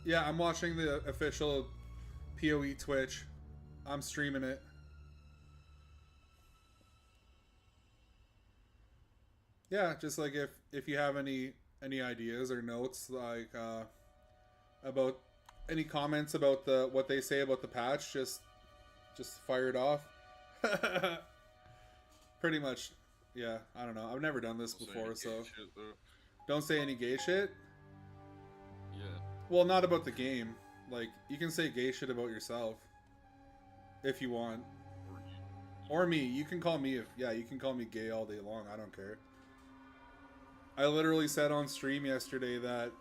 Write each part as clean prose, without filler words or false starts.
Yeah, I'm watching the official POE Twitch. I'm streaming it. Yeah, just like if you have any ideas or notes like about any comments about the what they say about the patch, just fire it off. Pretty much. Yeah, I don't know. I've never done this Don't say any before, gay so shit, though. don't say any gay shit. Yeah. Well, not about the game. Like you can say gay shit about yourself if you want. Or you. Or me. You can call me you can call me gay all day long. I don't care. I literally said on stream yesterday that,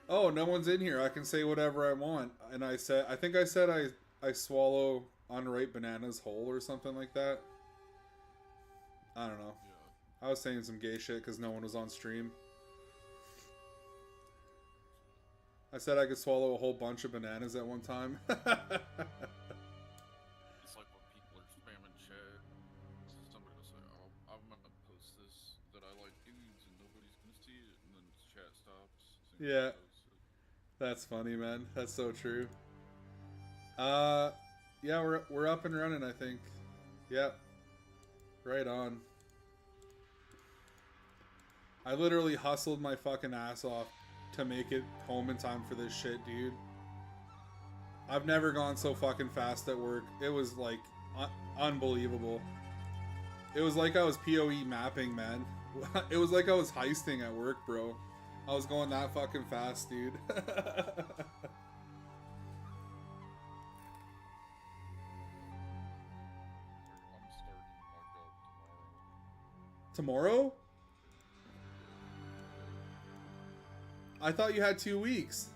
oh, no one's in here. I can say whatever I want. And I think I said I swallow unripe bananas whole or something like that. I don't know. Yeah. I was saying some gay shit because no one was on stream. I said I could swallow a whole bunch of bananas at one time. It's like when people are spamming chat. Somebody will say, "Oh, I'm gonna post this that I like dudes, and nobody's gonna see it," and then the chat stops. Yeah. That's funny, man. That's so true. Yeah, we're up and running, I think. Yep. Right on. I literally hustled my fucking ass off to make it home in time for this shit, dude. I've never gone so fucking fast at work. It was like unbelievable. It was like I was POE mapping, man. It was like I was heisting at work, bro. I was going that fucking fast, dude. I'm starting my job tomorrow. Tomorrow? I thought you had 2 weeks.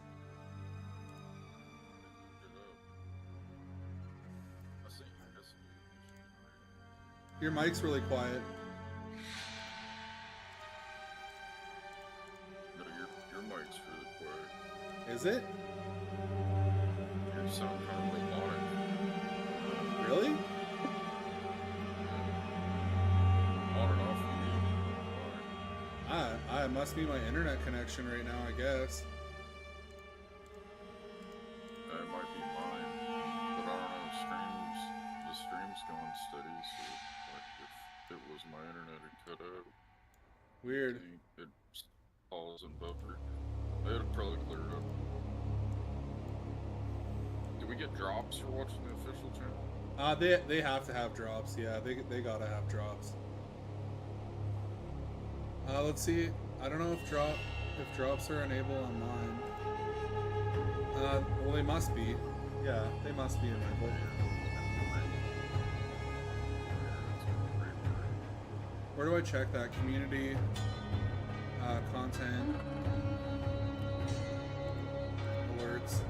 I sent you a message. Your mic's really quiet. No, your mic's really quiet. Is it? You sound kind of robotic. Really? On and off for me. It must be my internet connection right now, I guess. It might be mine, but I don't know. The stream's going steady, so like if it was my internet, it cut out. Weird. I think it paused and buffered. It'll probably clear it up. Do we get drops for watching the official channel? They have to have drops. Yeah, they gotta have drops. Let's see. I don't know if drops are enabled on mine. Well, they must be. Yeah, they must be enabled. Where do I check that? Community, content, alerts.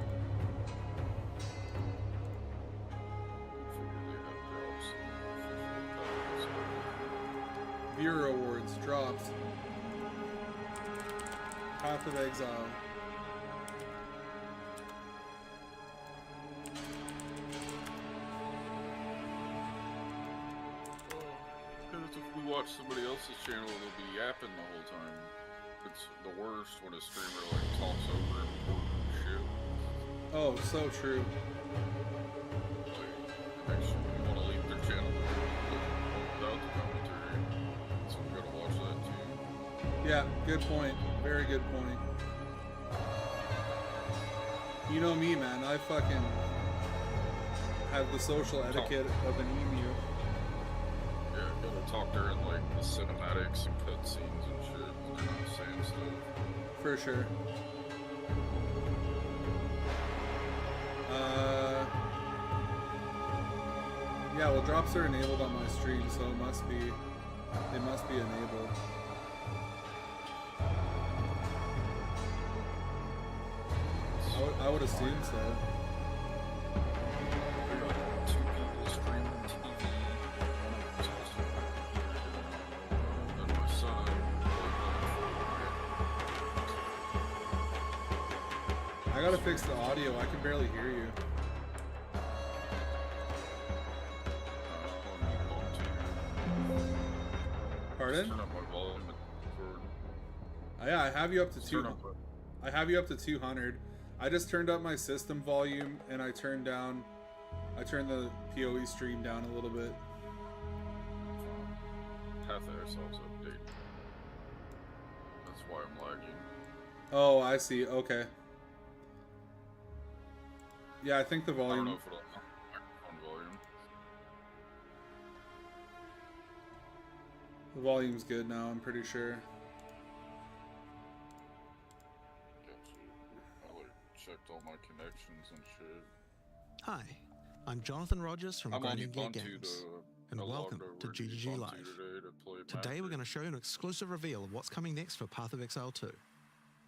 Viewer awards, drops. Path of Exile. Because if we watch somebody else's channel, they'll be yapping the whole time. It's the worst when a streamer like talks over important shit. Oh, so true. Like, actually, you want to leave their channel without the commentary, so we gotta watch that too. Yeah, good point. Very good point. You know me, man. I fucking have the social etiquette of an emu. Yeah, gotta talk during like the cinematics and cutscenes and shit. And they're not saying stuff. For sure. Yeah, well, drops are enabled on my stream, so they must be enabled. I would assume so. We got two people streaming TV. And my son. I gotta fix the audio. I can barely hear you. Pardon? Turn up my volume. Yeah, I have you up to 200. I have you up to 200. I just turned up my system volume and I turned the POE stream down a little bit. Half the airsoft's update. That's why I'm lagging. Oh, I see. Okay. Yeah, I think the I don't volume. know if it'll microphone volume. The volume's good now, I'm pretty sure. I like checked all my connections and shit. Hi, I'm Jonathan Rogers from I'm on Grinding Gear Ubuntu Games, and I welcome logged to over GGG Ubuntu Live. Today Today we're going to show you an exclusive reveal of what's coming next for Path of Exile 2.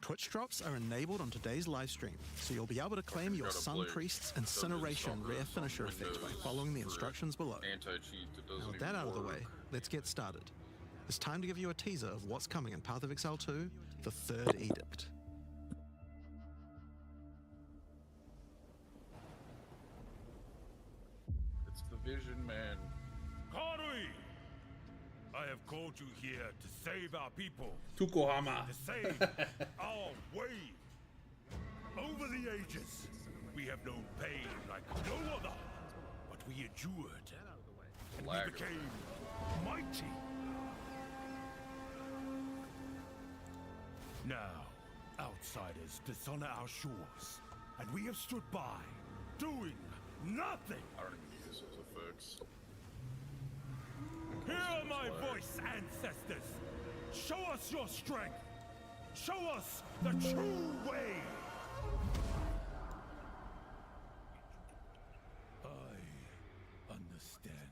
Twitch drops are enabled on today's live stream, so you'll be able to claim your Sun Priest's Incineration rare finisher effect by following the instructions below. Anti-cheat that doesn't Now with even that out of the work. way, let's get started. It's time to give you a teaser of what's coming in Path of Exile 2, the Third Edict. It's the Vision Man. Karui! I have called you here to save our people, Tukohama. to save our way. Over the ages, we have known pain like no other, but we endured, and we Lag. became mighty. Now, outsiders dishonor our shores, and we have stood by, doing nothing. I don't even use those effects. Hear my voice, ancestors! Show us your strength! Show us the true way! I understand.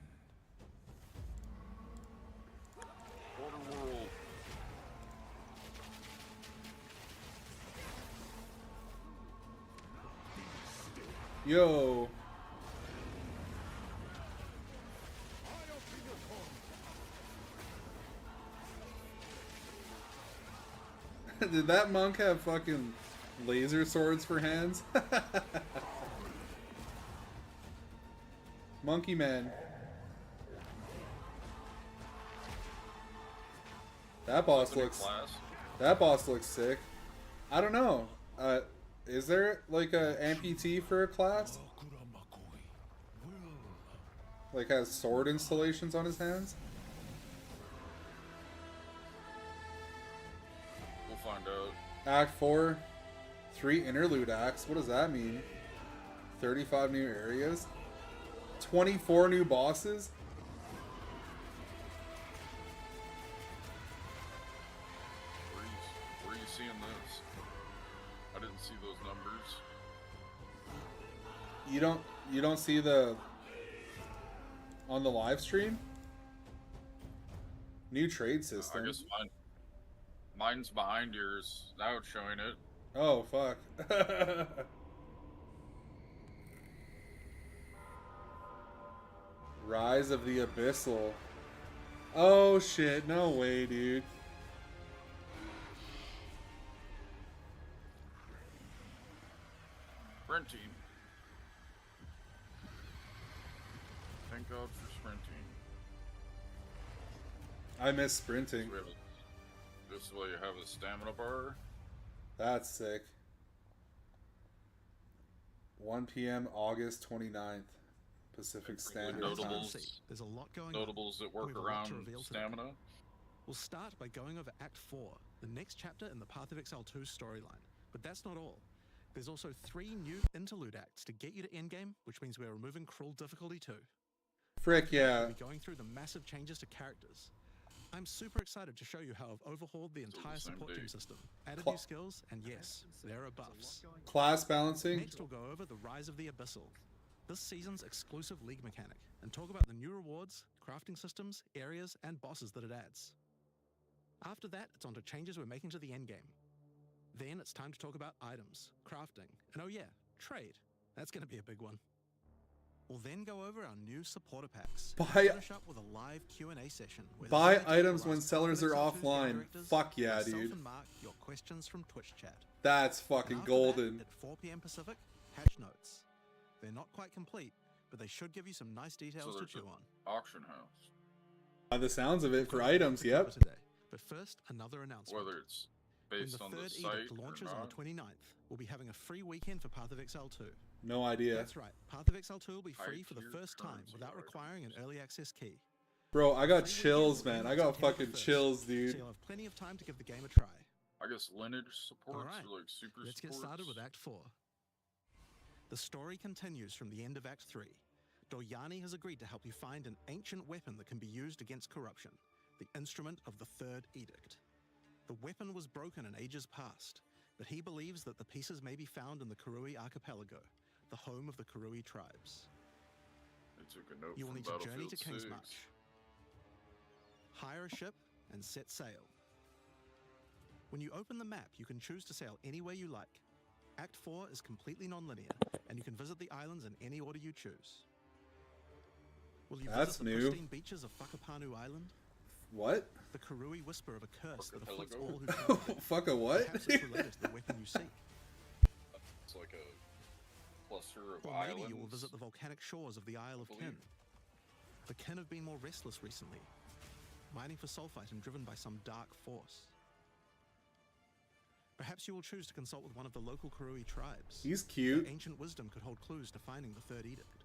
Order world. Yo. Did that monk have fucking laser swords for hands? Monkey man. That boss Opening looks. class. That boss looks sick. I don't know. Is there like a amputee for a class? Like has sword installations on his hands? We'll find out. Act 4, 3 interlude acts. What does that mean? 35 new areas? 24 new bosses? Where are you seeing this? I didn't see those numbers. You don't see the on the live stream? New trade system. I guess mine's behind yours. Now it's showing it. Oh fuck. Rise of the Abyssal. Oh shit, no way, dude. Sprinting. Thank God for sprinting. I miss sprinting. This way you have a stamina bar. That's sick. 1 p.m. August 29th. Pacific Standard Time. Notables. There's a lot going on. Notables that work We have a lot around to reveal today. stamina. We'll start by going over Act 4, the next chapter in the Path of Exile 2 storyline. But that's not all. There's also 3 new interlude acts to get you to endgame, which means we're removing cruel difficulty too. Frick yeah. We'll be going through the massive changes to characters. I'm super excited to show you how I've overhauled the entire same support team day. system, added Cla- new skills, and yes, there are buffs. Class balancing. Next we'll go over the Rise of the Abyssal, this season's exclusive league mechanic, and talk about the new rewards, crafting systems, areas, and bosses that it adds. After that, it's on to changes we're making to the endgame. Then it's time to talk about items, crafting, and oh yeah, trade. That's going to be a big one. We'll then go over our new supporter packs. Buy- Finish up with a live Q&A session. where Buy the items when ask sellers are Path of Exile 2's offline. directors, Fuck yeah, myself dude. and Mark your questions from Twitch chat. That's And fucking after golden. That, at 4 p.m. Pacific, hash notes. They're not quite complete, but they should give you some nice details to there's chew an on. auction house. By the sounds of it, for Got a lot items, to cover yep. Today. But first, another announcement. Whether it's When based the on the third site edict launches or on not? the 29th, we'll be having a free weekend for Path of Exile 2. No idea. That's right, Path of Exile 2 will be free for the High-tier first time currency without items. requiring an early access key. Bro, I got Free chills, weekend will man. end I on got September fucking 1st, chills, So dude. you'll have plenty of time to give the game a try. I guess lineage supports Alright, or like super Let's get supports. started with Act 4. The story continues from the end of Act 3. Doryani has agreed to help you find an ancient weapon that can be used against corruption, the instrument of the Third Edict. The weapon was broken in ages past, but he believes that the pieces may be found in the Kurui archipelago, the home of the Kurui tribes. I took a note You will from need to journey to Battlefield 6. Kingsmarch. Hire a ship and set sail. When you open the map, you can choose to sail anywhere you like. Act 4 is completely non-linear, and you can visit the islands in any order you choose. Will you That's visit the new. pristine beaches of Whakapanu Island? What? The Kurui whisper of a curse that afflicts Archipelago? all who travel there. Fuck a what? Perhaps it's related to the weapon you seek. It's like a cluster of Or islands. maybe you will visit the volcanic shores of the Isle of Kin. believe. The Kin have been more restless recently, mining for sulfite and driven by some dark force. Perhaps you will choose to consult with one of the local Kurui tribes. He's Their cute. ancient wisdom could hold clues to finding the Third Edict.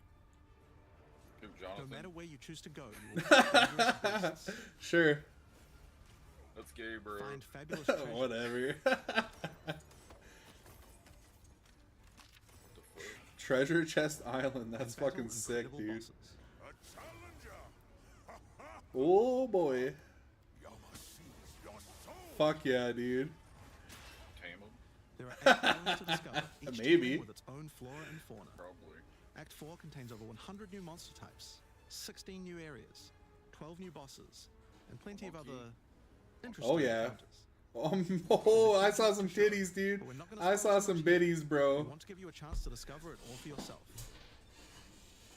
Give No Jonathan. matter where you choose to go, you will find dangerous beasts, Sure. That's gay, bro. find fabulous treasures, Whatever. What the fuck? Treasure Chest Island. That's and battle fucking sick, incredible dude. bosses. A challenger! Oh boy. You must seize your soul! Fuck yeah, dude. Tame him? There are 8 islands to discover, each Maybe. teeming with its own flora and fauna. Probably. Act 4 contains over 100 new monster types, 16 new areas, 12 new bosses, and plenty of Monkey. other interesting Oh, yeah. encounters. Oh, I saw some titties, dude. But we're not gonna I spoil saw too some much biddies, We bro. want to give you a chance to discover it all for yourself.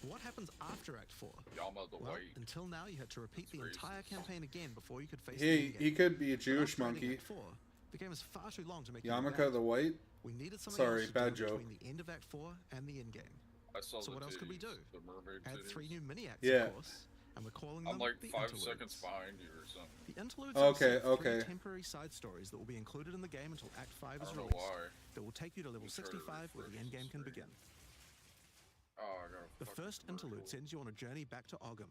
What happens after Act 4? Yama the Well, White. until now you had to repeat the It's entire racist. campaign again before you could face He the endgame. could be a But Jewish after ending monkey. Act 4, the game is far too long to make you do Yamaka that. the White. We needed something Sorry, else to bad do joke. between the end of Act 4 and the endgame. I saw So the what else could we titties, do? The mermaid Add titties. 3 new mini acts, Yeah. of course, and we're calling them I'm like the 5 interludes. seconds behind you or something. The interludes Okay, are a set of 3 okay. temporary side stories that will be included in the game until Act 5 I is don't know released. why. That will take you to level Let me try to 65 where the refresh endgame this can screen. begin. Oh, I got The first interlude sends you on a journey back to Ogham.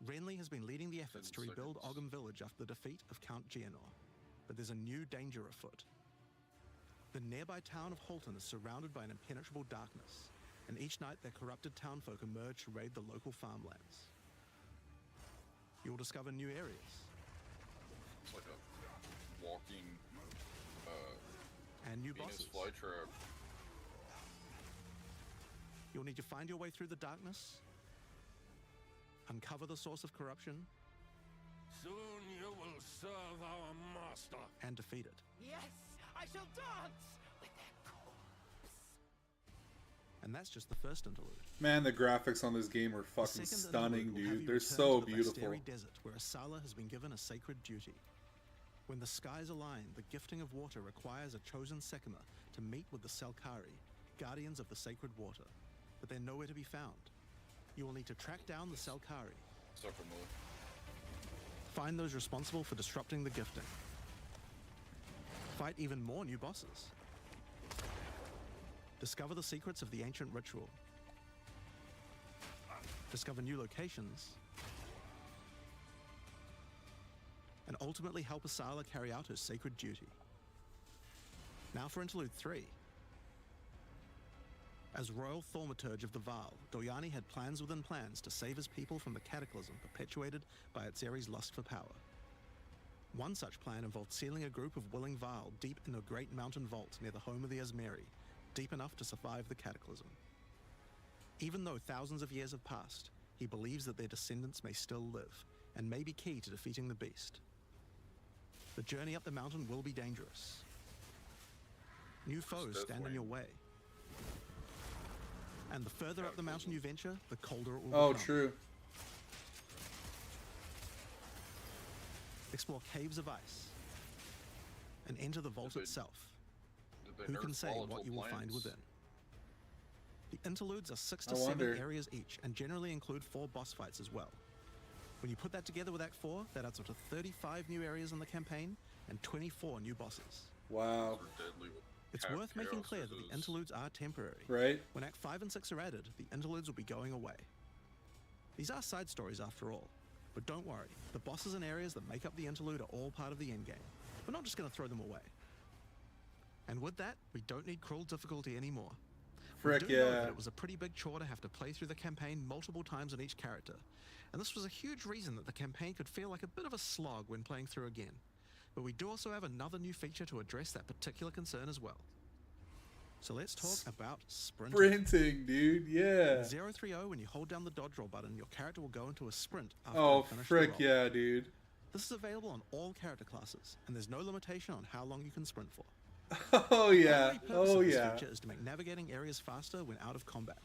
Renly has been leading the efforts 10 to rebuild seconds. Ogham village after the defeat of Count Geonor, but there's a new danger afoot. The nearby town of Holton is surrounded by an impenetrable darkness, and each night their corrupted townfolk emerge to raid the local farmlands. You will discover new areas It's like a walking and new Venus bosses. flytrap. You'll need to find your way through the darkness, uncover the source of corruption, Soon you will serve our master. and defeat it. Yes, I shall dance with their corpse. And that's just the first interlude. Man, the graphics on this game are The fucking second stunning, interlude will have dude. you They're return so to the beautiful. Vasteri desert where Asala has been given a sacred duty. When the skies align, the gifting of water requires a chosen Sekima to meet with the Selkari, guardians of the sacred water. But they're nowhere to be found. You will need to track down the Selkari, Suckermore. find those responsible for disrupting the gifting, fight even more new bosses, discover the secrets of the ancient ritual, discover new locations, and ultimately help Asala carry out her sacred duty. Now for Interlude 3. As Royal Thaumaturge of the Vaal, Doryani had plans within plans to save his people from the cataclysm perpetuated by Atzeri's lust for power. One such plan involved sealing a group of willing Vaal deep in a great mountain vault near the home of the Asmeri, deep enough to survive the cataclysm. Even though thousands of years have passed, he believes that their descendants may still live, and may be key to defeating the beast. The journey up the mountain will be dangerous. New foes stand in your way. And the further up the mountain you venture, the colder it will Oh, become. true. Explore caves of ice and enter the vault Did they- itself. Did they Who can nerf say what volatile you will find plants? within? The interludes are 6 to I 7 wonder. areas each and generally include 4 boss fights as well. When you put that together with Act 4, that adds up to 35 new areas in the campaign and 24 new bosses. Wow. They're deadly with It's cap worth making chaos clear that the is- interludes are temporary. Right? When Act 5 and 6 are added, the interludes will be going away. These are side stories after all, but don't worry, the bosses and areas that make up the interlude are all part of the endgame. We're not just going to throw them away. And with that, we don't need cruel difficulty anymore. Frick we do know yeah. that it was a pretty big chore to have to play through the campaign multiple times on each character, and this was a huge reason that the campaign could feel like a bit of a slog when playing through again. But we do also have another new feature to address that particular concern as well. So let's talk about sprinting. Sprinting, dude. Yeah. In 030, when you hold down the dodge roll button, your character will go into a sprint after Oh, you finish frick the roll. yeah, dude. This is available on all character classes, and there's no limitation on how long you can sprint for. Oh yeah. The primary purpose Oh of this yeah. feature is to make navigating areas faster when out of combat.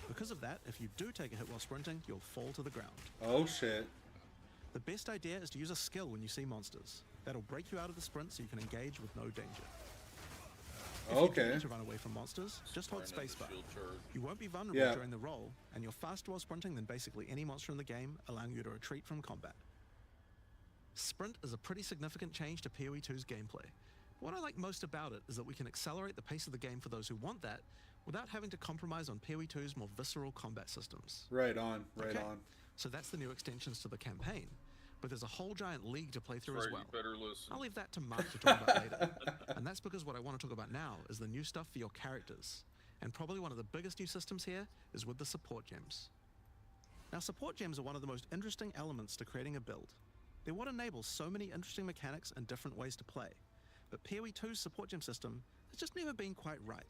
Because of that, if you do take a hit while sprinting, you'll fall to the ground. Oh shit. The best idea is to use a skill when you see monsters. That'll break you out of the sprint so you can engage with no danger. If you do Okay. need to run away from monsters, just hold Sprint and spacebar. shield charge. You won't be vulnerable Yeah. during the roll, and you're faster while sprinting than basically any monster in the game, allowing you to retreat from combat. Sprint is a pretty significant change to PoE 2's gameplay. What I like most about it is that we can accelerate the pace of the game for those who want that, without having to compromise on PoE 2's more visceral combat systems. Right on. Right Okay. on. So that's the new extensions to the campaign, but there's a whole giant league to play through as Freddy, well. you better listen. I'll leave that to Mark to talk about later. And that's because what I want to talk about now is the new stuff for your characters. And probably one of the biggest new systems here is with the support gems. Now, support gems are one of the most interesting elements to creating a build. They're what enables so many interesting mechanics and different ways to play. But PoE 2's support gem system has just never been quite right.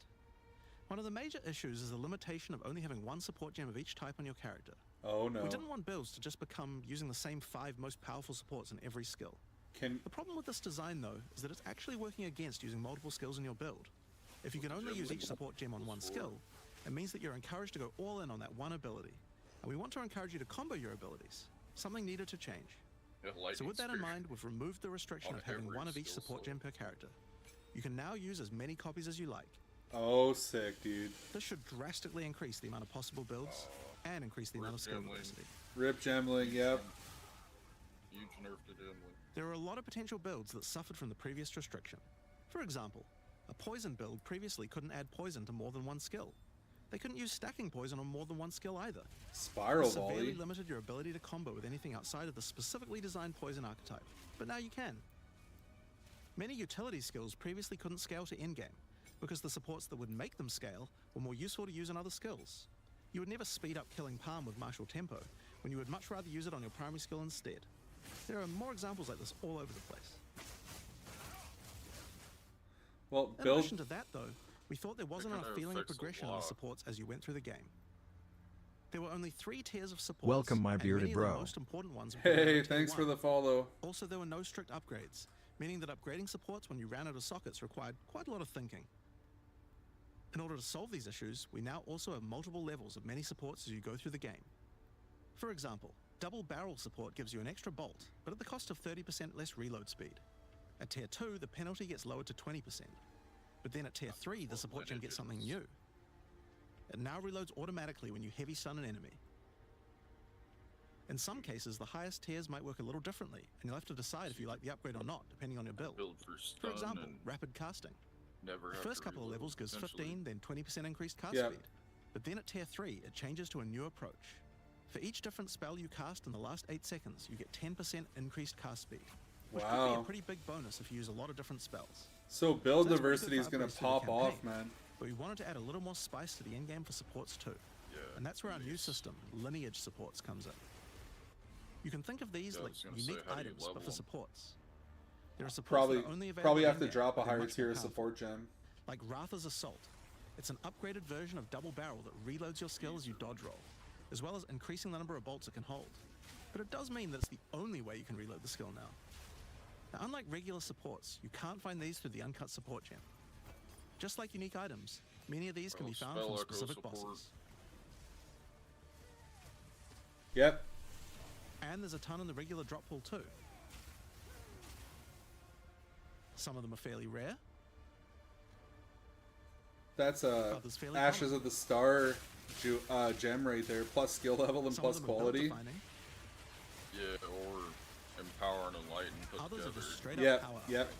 One of the major issues is the limitation of only having one support gem of each type on your character. Oh no. We didn't want builds to just become using the same 5 most powerful supports in every skill. Can The problem with this design, though, is that it's actually working against using multiple skills in your build. If you can only use each support gem on one skill, it means that you're encouraged to go all in on that one ability. And we want to encourage you to combo your abilities, something needed to change. Yeah, So lightning with that in spear. mind, we've removed the restriction On of having every one of each skill support slot. gem per character. You can now use as many copies as you like. Oh sick, dude. This should drastically increase the amount of possible builds and increase the amount of skill Gemling. diversity. Rip Gemling, yep. Huge nerf to Dimly. There are a lot of potential builds that suffered from the previous restriction. For example, a poison build previously couldn't add poison to more than one skill. They couldn't use stacking poison on more than one skill either. Spiral This severely volley. limited your ability to combo with anything outside of the specifically designed poison archetype, but now you can. Many utility skills previously couldn't scale to endgame, because the supports that would make them scale were more useful to use on other skills. You would never speed up killing Palm with martial tempo, when you would much rather use it on your primary skill instead. There are more examples like this all over the place. Well, In build. addition to that, though, we thought there wasn't kinda enough feeling of affects a progression in the lot. supports as you went through the game. There were only 3 tiers of supports. Welcome, my and bearded many of the bro. most important ones were down Hey, to tier thanks for 1. the follow. Also, there were no strict upgrades, meaning that upgrading supports when you ran out of sockets required quite a lot of thinking. In order to solve these issues, we now also have multiple levels of many supports as you go through the game. For example, double barrel support gives you an extra bolt, but at the cost of 30% less reload speed. At tier 2, the penalty gets lowered to 20%. But then at tier 3, the support gem gets something new. It now reloads automatically when you heavy stun an enemy. In some cases, the highest tiers might work a little differently, and you'll have to decide if you like the upgrade or not, depending on your build. Build for For stun example, and rapid casting. never The have first to couple of reload, levels gives essentially. 15, then 20% increased cast Yep. speed. But then at tier 3, it changes to a new approach. For each different spell you cast in the last 8 seconds, you get 10% increased cast speed. Which could be Wow. a pretty big bonus if you use a lot of different spells. So build So that's pretty diversity good is for gonna upgrades to the pop off, campaign. man. But we wanted to add a little more spice to the endgame for supports too. Yeah, And that's where our new nice. system, lineage supports, comes in. You can think of these Yeah, I like was gonna say, unique how do you items, but level for 'em? supports. There are supports Probably that are only available probably have to in-game, drop a but they're higher much more tier powerful. support gem. Like Ratha's Assault. It's an upgraded version of Double Barrel that reloads your skill as you dodge roll, as well as increasing the number of bolts it can hold. But it does mean that it's the only way you can reload the skill now. Now, unlike regular supports, you can't find these through the uncut support gem. Just like unique items, many of these can be found Spell from Echo specific support. bosses. Yep. And there's a ton in the regular drop pool too. Some of them are fairly rare. That's Others fairly Ashes common. of the Star gem right there. Plus skill level and Some of plus them are build quality. defining. Yeah, or power and enlighten put Others are together. just straight up Yep, power yep.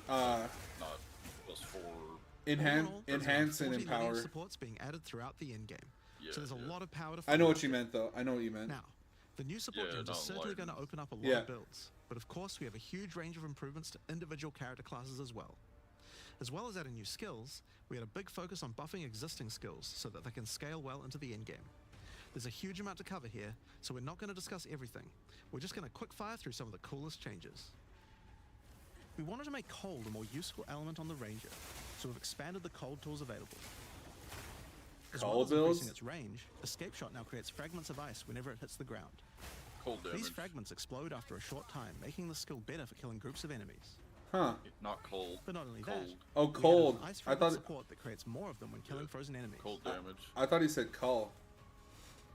upgrades. Not +4. All in all, there's Enhance and around 40 lineage empower. supports being added throughout the endgame. Yeah, So there's a yeah. lot of power to I know fight what you meant, though. I know what you meant. Now, the new support Yeah, gens are not certainly going to enlightened. open up a lot Yeah. of builds, but of course we have a huge range of improvements to individual character classes as well. As well as adding new skills, we had a big focus on buffing existing skills so that they can scale well into the endgame. There's a huge amount to cover here, so we're not going to discuss everything. We're just going to quick fire through some of the coolest changes. We wanted to make cold a more useful element on the Ranger, so we've expanded the cold tools available. As well Cold as increasing builds? its range, Escape Shot now creates fragments of ice whenever it hits the ground. Cold damage. These fragments explode after a short time, making the skill better for killing groups of enemies. Huh. Not cold. But not only Cold. that, Oh, we added cold. an ice I fragment thought support that creates more of them when killing frozen enemies. Cold damage. I thought he said call.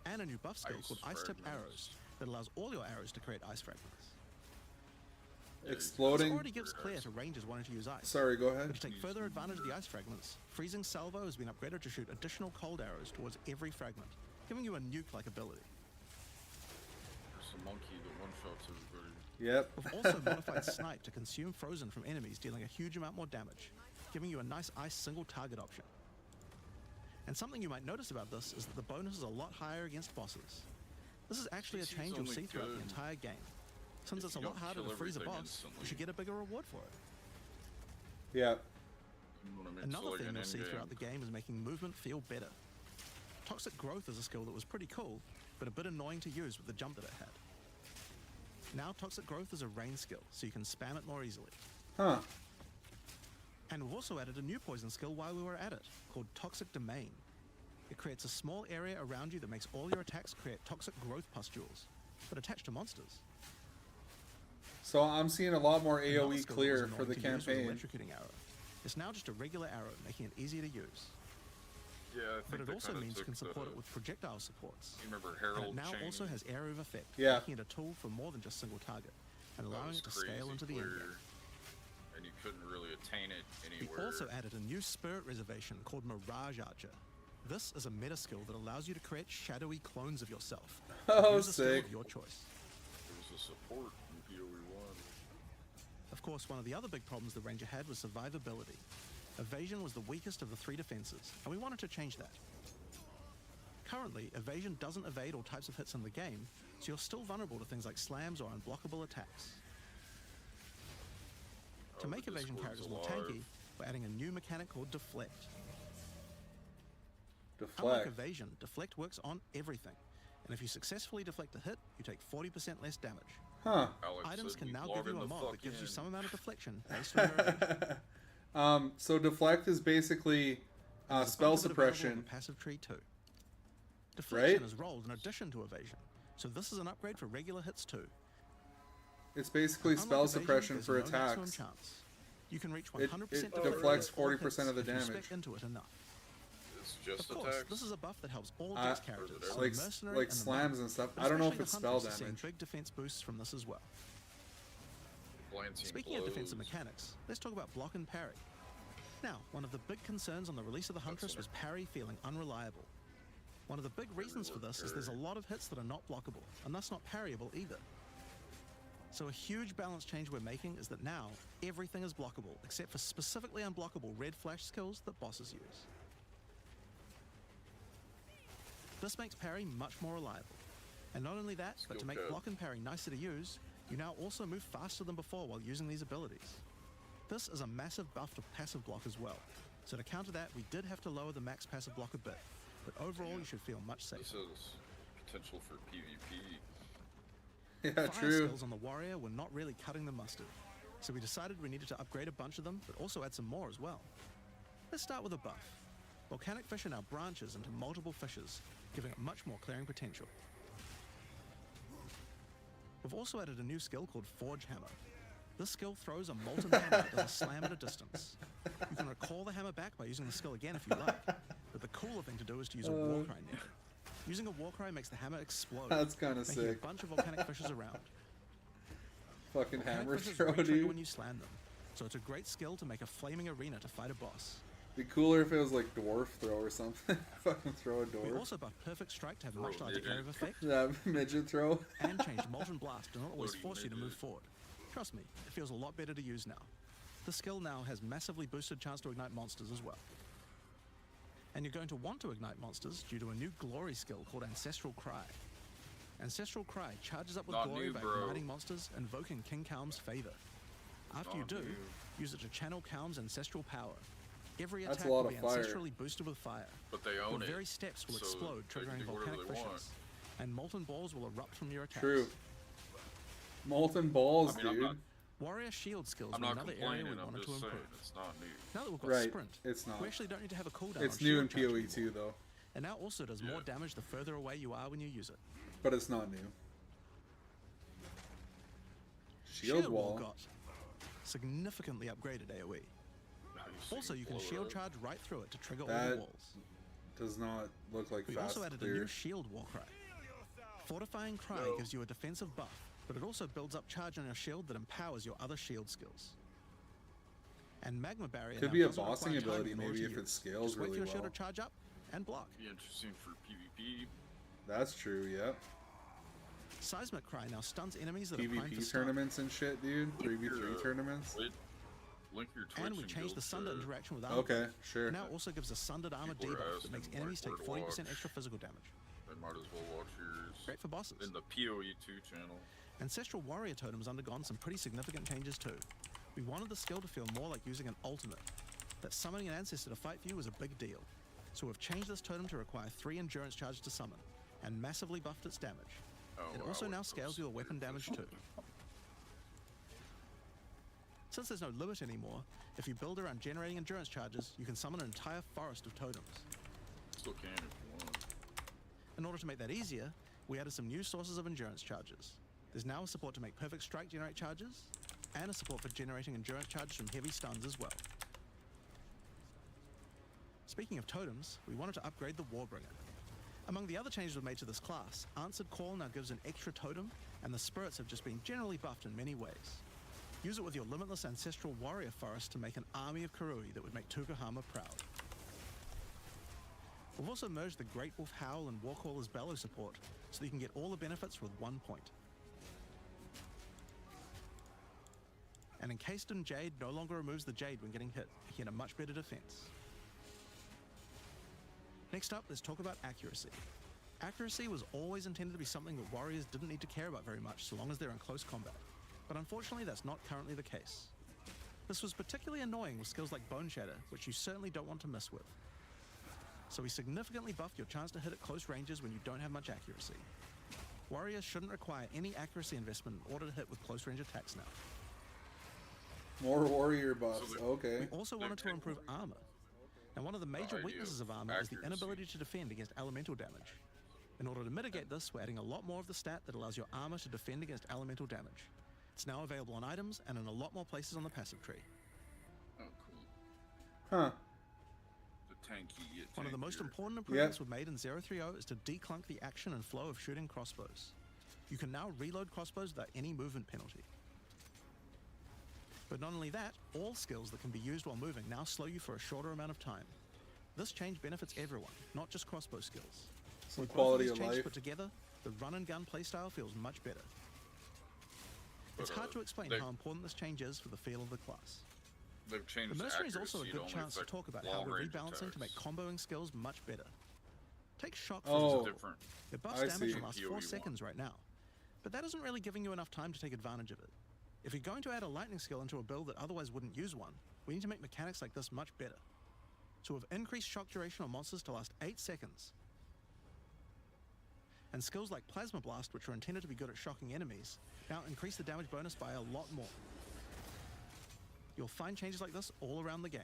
And a new buff skill Ice called Ice Tip fragments. Arrows that allows all your arrows to create ice fragments. Yeah, This Exploding. already gives clear to rangers wanting to use ice. Sorry, go But ahead. to take further advantage of the ice fragments, Freezing Salvo has been upgraded to shoot additional cold arrows towards every fragment, giving you a nuke-like ability. There's a monkey that one-shots everybody. Yep. We've also modified Snipe to consume frozen from enemies, dealing a huge amount more damage, giving you a nice ice single target option. And something you might notice about this is that the bonus is a lot higher against bosses. This is actually a DC's change you'll only see throughout the good entire game. Since if it's a you lot don't harder kill to freeze a everything boss, you instantly. should get a bigger reward for it. Yep. You know what I mean? Another So, like, thing an you'll see endgame. throughout the game is making movement feel better. Toxic Growth is a skill that was pretty cool, but a bit annoying to use with the jump that it had. Now Toxic Growth is a range skill, so you can spam it more easily. Huh. And we've also added a new poison skill while we were at it, called Toxic Domain. It creates a small area around you that makes all your attacks create toxic growth pustules, but attached to monsters. So I'm seeing a lot more Another AoE skill that clear was for annoying the to use was campaign. Electrocuting Arrow. It's now just a regular arrow, making it easier to use. Yeah, I But think it they also kinda means you took can support the- it with projectile supports. You remember And Herald it now chain? also has area of effect, Yeah. making it a tool for more than just single target, and That allowing was it to scale crazy into the clear, endgame. and you couldn't really attain it We anywhere. also added a new spirit reservation called Mirage Archer. This is a meta skill that allows you to create shadowy clones of yourself. Oh, Use a skill sick. of your choice. There was a support in POE 1. Of course, one of the other big problems the Ranger had was survivability. Evasion was the weakest of the three defenses, and we wanted to change that. Currently, evasion doesn't evade all types of hits in the game, so you're still vulnerable to things like slams or unblockable attacks. To Oh, make the evasion Discord's characters more alive. tanky, we're adding a new mechanic called Deflect. Unlike Deflect. evasion, Deflect works on everything, and if you successfully deflect a hit, you take 40% less damage. Huh. Alex Items said can we now log give you in a the mod fuck that gives you in. some amount of deflection based on your evasion. So deflect is basically There's a spell bunch of it available in suppression. the passive tree too. Deflection Right? is rolled in addition to evasion, so this is an upgrade for regular hits too. It's basically Unlike spell evasion, suppression there's for no maximum attacks. chance. You can reach It 100% deflects with all 40% of the hits if you damage. spec into it enough. It's just Of course, attacks. this is a buff that helps all Uh, Dex characters, like- the Like mercenary like and the slams monk. and stuff. But I don't know if especially it's the spell hunters are seeing damage. big defense boosts from this as well. Glancing Speaking of defensive blows. mechanics, let's talk about block and parry. Now, one of the big concerns on the release of the Huntress was parry feeling unreliable. One of the big reasons for this is there's a lot of hits that are not blockable, and thus not parryable either. So a huge balance change we're making is that now everything is blockable, except for specifically unblockable red flash skills that bosses use. This makes parry much more reliable. And not only that, but to Skill make cap. block and parry nicer to use, you now also move faster than before while using these abilities. This is a massive buff to passive block as well. So to counter that, we did have to lower the max passive block a bit, but overall you should feel much safer. This is potential for PvP. Yeah, Fire true. skills on the warrior were not really cutting the mustard, so we decided we needed to upgrade a bunch of them, but also add some more as well. Let's start with a buff. Volcanic Fissure now branches into multiple fissures, giving it much more clearing potential. We've also added a new skill called Forge Hammer. This skill throws a molten hammer that does a slam at a distance. You can recall the hammer back by using the skill again if you like, but the cooler thing to do is to use a Warcry near it. Using a Warcry makes the hammer explode, That's kind of making sick. a bunch of volcanic fissures around. Fucking Volcanic hammer fissures throw, re-trigger dude. when you slam them, so it's a great skill to make a flaming arena to fight a boss. Be cooler if it was like dwarf throw or something. Fucking throw a We dwarf. also buffed Perfect Strike to have a much Throw a larger midget. area of effect, That midget throw. and changed Molten Blast to not always Bloody force you to move midget. forward. Trust me, it feels a lot better to use now. The skill now has massively boosted chance to ignite monsters as well. And you're going to want to ignite monsters due to a new glory skill called Ancestral Cry. Ancestral Cry charges up with Not glory new, by bro. igniting monsters, invoking King Kaum's favor. After you Not do, new. use it to channel Kaum's ancestral power. Every That's a attack lot will be of fire. ancestrally boosted with fire. But they Your own it. very steps will so explode, they can triggering do whatever volcanic they want. fissions, and molten balls will erupt from your attacks. True. Molten balls, I mean, I'm dude. not- Warrior shield skills I'm are not another area complaining. we I'm wanted just to saying improve. it's not new. Now that we've got Right, sprint, it's not. we actually don't need to have a cooldown. It's on new shield in charge PoE anymore. too, though. And now also does more Yeah. damage the further away you are when you use it. But it's not new. Shield wall. got significantly upgraded AoE. How you Also, see you can blow it shield up? charge right through it to trigger all That the walls. Does not look like We fast also added a clear. new shield war cry. Fortifying Cry No. gives you a defensive buff, but it also builds up charge on your shield that empowers your other shield skills. And Magma Barrier Could now be a doesn't bossing require ability, timing in order maybe to if it use. scales Just wait really for your shield well. to charge up and block. Be interesting for PvP. That's true, yep. Seismic Cry now stuns enemies that are primed for PvP stun. tournaments and shit, dude. 3v3 Your, tournaments. Link your Twitch And we changed the guild Sunder chat. interaction with armor. Okay, sure. It now also gives a Sundered armor People are debuff that makes asking, enemies like, take where to 40% watch. extra physical damage. They might as well watch yours Great for bosses. in the POE 2 channel. Ancestral Warrior Totem has undergone some pretty significant changes too. We wanted the skill to feel more like using an ultimate. That summoning an ancestor to fight for you was a big deal. So we've changed this totem to require 3 endurance charges to summon, and massively buffed its damage. Oh, It wow, also now it scales goes your weapon weird. damage too. Since there's no limit anymore, if you build around generating endurance charges, you can summon an entire forest of totems. Still can if you want. In order to make that easier, we added some new sources of endurance charges. There's now a support to make Perfect Strike generate charges, and a support for generating endurance charges from heavy stuns as well. Speaking of totems, we wanted to upgrade the Warbringer. Among the other changes we've made to this class, Answered Call now gives an extra totem, and the spirits have just been generally buffed in many ways. Use it with your limitless ancestral warrior forest to make an army of Karui that would make Tukahama proud. We've also merged the Great Wolf Howl and Warcaller's Bellow support, so that you can get all the benefits with 1 point. And Encased in Jade no longer removes the Jade when getting hit, making it a much better defense. Next up, let's talk about accuracy. Accuracy was always intended to be something that warriors didn't need to care about very much so long as they're in close combat. But unfortunately, that's not currently the case. This was particularly annoying with skills like Bone Shatter, which you certainly don't want to mess with. So we significantly buffed your chance to hit at close ranges when you don't have much accuracy. Warriors shouldn't require any accuracy investment in order to hit with close range attacks now. More warrior buffs. So Okay. We also wanted to improve armor. Now, one of the major idea weaknesses of armor is the accuracy. inability to defend against elemental damage. In order to mitigate this, we're adding a lot more of the stat that allows your armor to defend against elemental damage. It's now available on items and in a lot more places on the passive tree. Oh, cool. Huh. The tanky get One of the most tankier. important improvements we've made in 030 is to declunk the action and flow of shooting crossbows. You can now reload crossbows without any movement penalty. But not only that, all skills that can be used while moving now slow you for a shorter amount of time. This change benefits everyone, not just crossbow skills. Some With both quality these of changes life. put together, the run and gun playstyle feels much better. It's But, hard to explain they- how important this change is for the feel of the class. They've changed The Mercenary is also a accuracy good only chance to affect talk about how we're long-range rebalancing to make attacks. comboing skills much better. Take Shock for Oh. example. Different. It buffs I damage see. and lasts 4 POE seconds right now. But that isn't really giving you enough time to take advantage of it. If you're going to add a lightning skill into a build that otherwise wouldn't use one, we need to make mechanics like this much better. So we've increased shock duration on monsters to last 8 seconds. And skills like Plasma Blast, which are intended to be good at shocking enemies, now increase the damage bonus by a lot more. You'll find changes like this all around the game.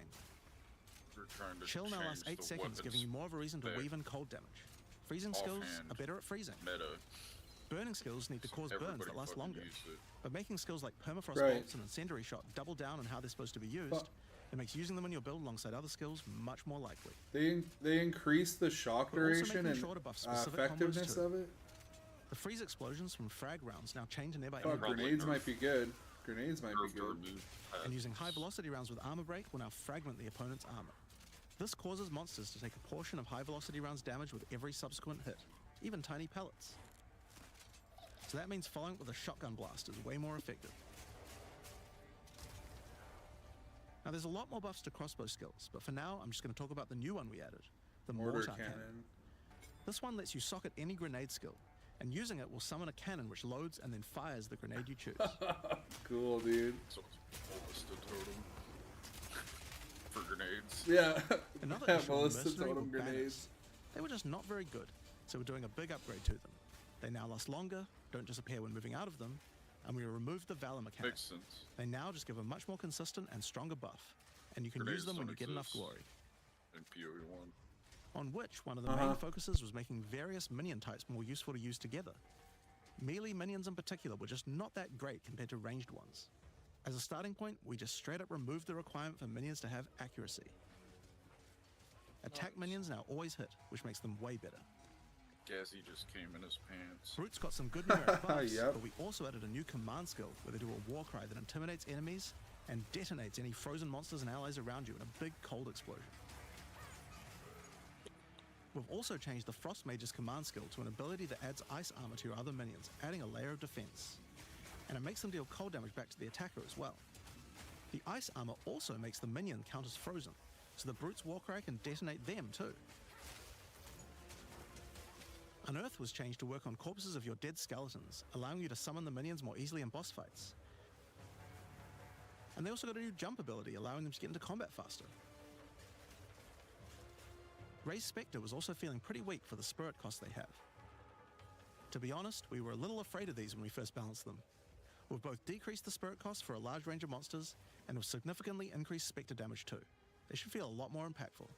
They're trying to Chill now change lasts 8 the seconds, weapons giving you more of a reason to that weave in cold damage. Freezing skills offhand are better at freezing. meta. Burning skills need to cause burns Everybody that last fucking longer. used it. But making skills like Permafrost Right. Bolts and Incendiary Shot double down on how they're supposed to be used, But- it makes using them in your build alongside other skills much more likely. They increase the shock We're also duration making and sure to buff specific combos effectiveness too. of it. The freeze explosions from frag rounds now chain to nearby Oh, enemies, Probably grenades nerf. might be good. Grenades might be Nerf their good. move and pads. using high velocity rounds with armor break will now fragment the opponent's armor. This causes monsters to take a portion of high velocity rounds damage with every subsequent hit, even tiny pellets. So that means following it with a shotgun blast is way more effective. Now there's a lot more buffs to crossbow skills, but for now I'm just going to talk about the new one we added, the Mortar Mortar Cannon. This one lets you socket any grenade skill, and using it will summon a cannon which loads and then fires the grenade you choose. Cool, dude. So it's ballista totem for grenades. Yeah. Another Yeah, issue with ballista Mercenary totem were banners. grenades. They were just not very good, so we're doing a big upgrade to them. They now last longer, don't disappear when moving out of them, and we removed the Valor mechanic. Makes sense. They now just give a much more consistent and stronger buff, and you can Grenades use them when you don't get enough exist. glory. In POE 1. On which, one of the main focuses was making various minion types more useful to use together. Melee minions in particular were just not that great compared to ranged ones. As a starting point, we just straight up removed the requirement for minions to have accuracy. Attack minions now always hit, which makes them way better. Gazzy just came in his pants. Brutes got some good numeric buffs, Yep. but we also added a new command skill where they do a war cry that intimidates enemies and detonates any frozen monsters and allies around you in a big cold explosion. We've also changed the Frost Mage's command skill to an ability that adds ice armor to your other minions, adding a layer of defense. And it makes them deal cold damage back to the attacker as well. The ice armor also makes the minion count as frozen, so the Brute's war cry can detonate them too. Unearth was changed to work on corpses of your dead skeletons, allowing you to summon the minions more easily in boss fights. And they also got a new jump ability, allowing them to get into combat faster. Ray's Spectre was also feeling pretty weak for the spirit cost they have. To be honest, we were a little afraid of these when we first balanced them. We've both decreased the spirit cost for a large range of monsters, and have significantly increased Spectre damage too. They should feel a lot more impactful.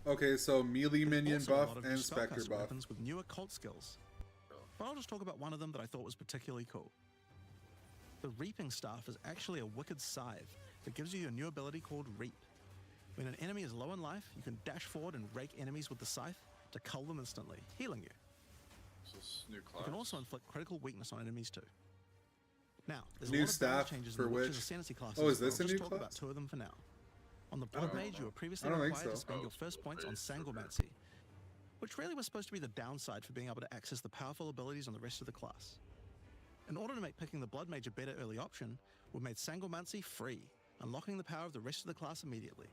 Okay, so melee minion Also a buff lot of and new spectre spellcaster buff. weapons with new occult skills. But I'll just talk about one of them that I thought was particularly cool. The Reaping Staff is actually a wicked scythe that gives you a new ability called Reap. When an enemy is low in life, you can dash forward and rake enemies with the scythe to cull them instantly, healing you. So this new You class. can also inflict critical weakness on enemies too. Now, there's New a lot of balance staff changes for in the Witch's which? Ascendancy classes. Oh, is this but I'll a just new talk about class? two of them for now. On the Blood don't Mage, you know. were previously I don't think required to so. spend Oh, your first Blood points on Mage, okay. Sangomancy, which really was supposed to be the downside for being able to access the powerful abilities on the rest of the class. In order to make picking the Blood Mage a better early option, we made Sangomancy free, unlocking the power of the rest of the class immediately.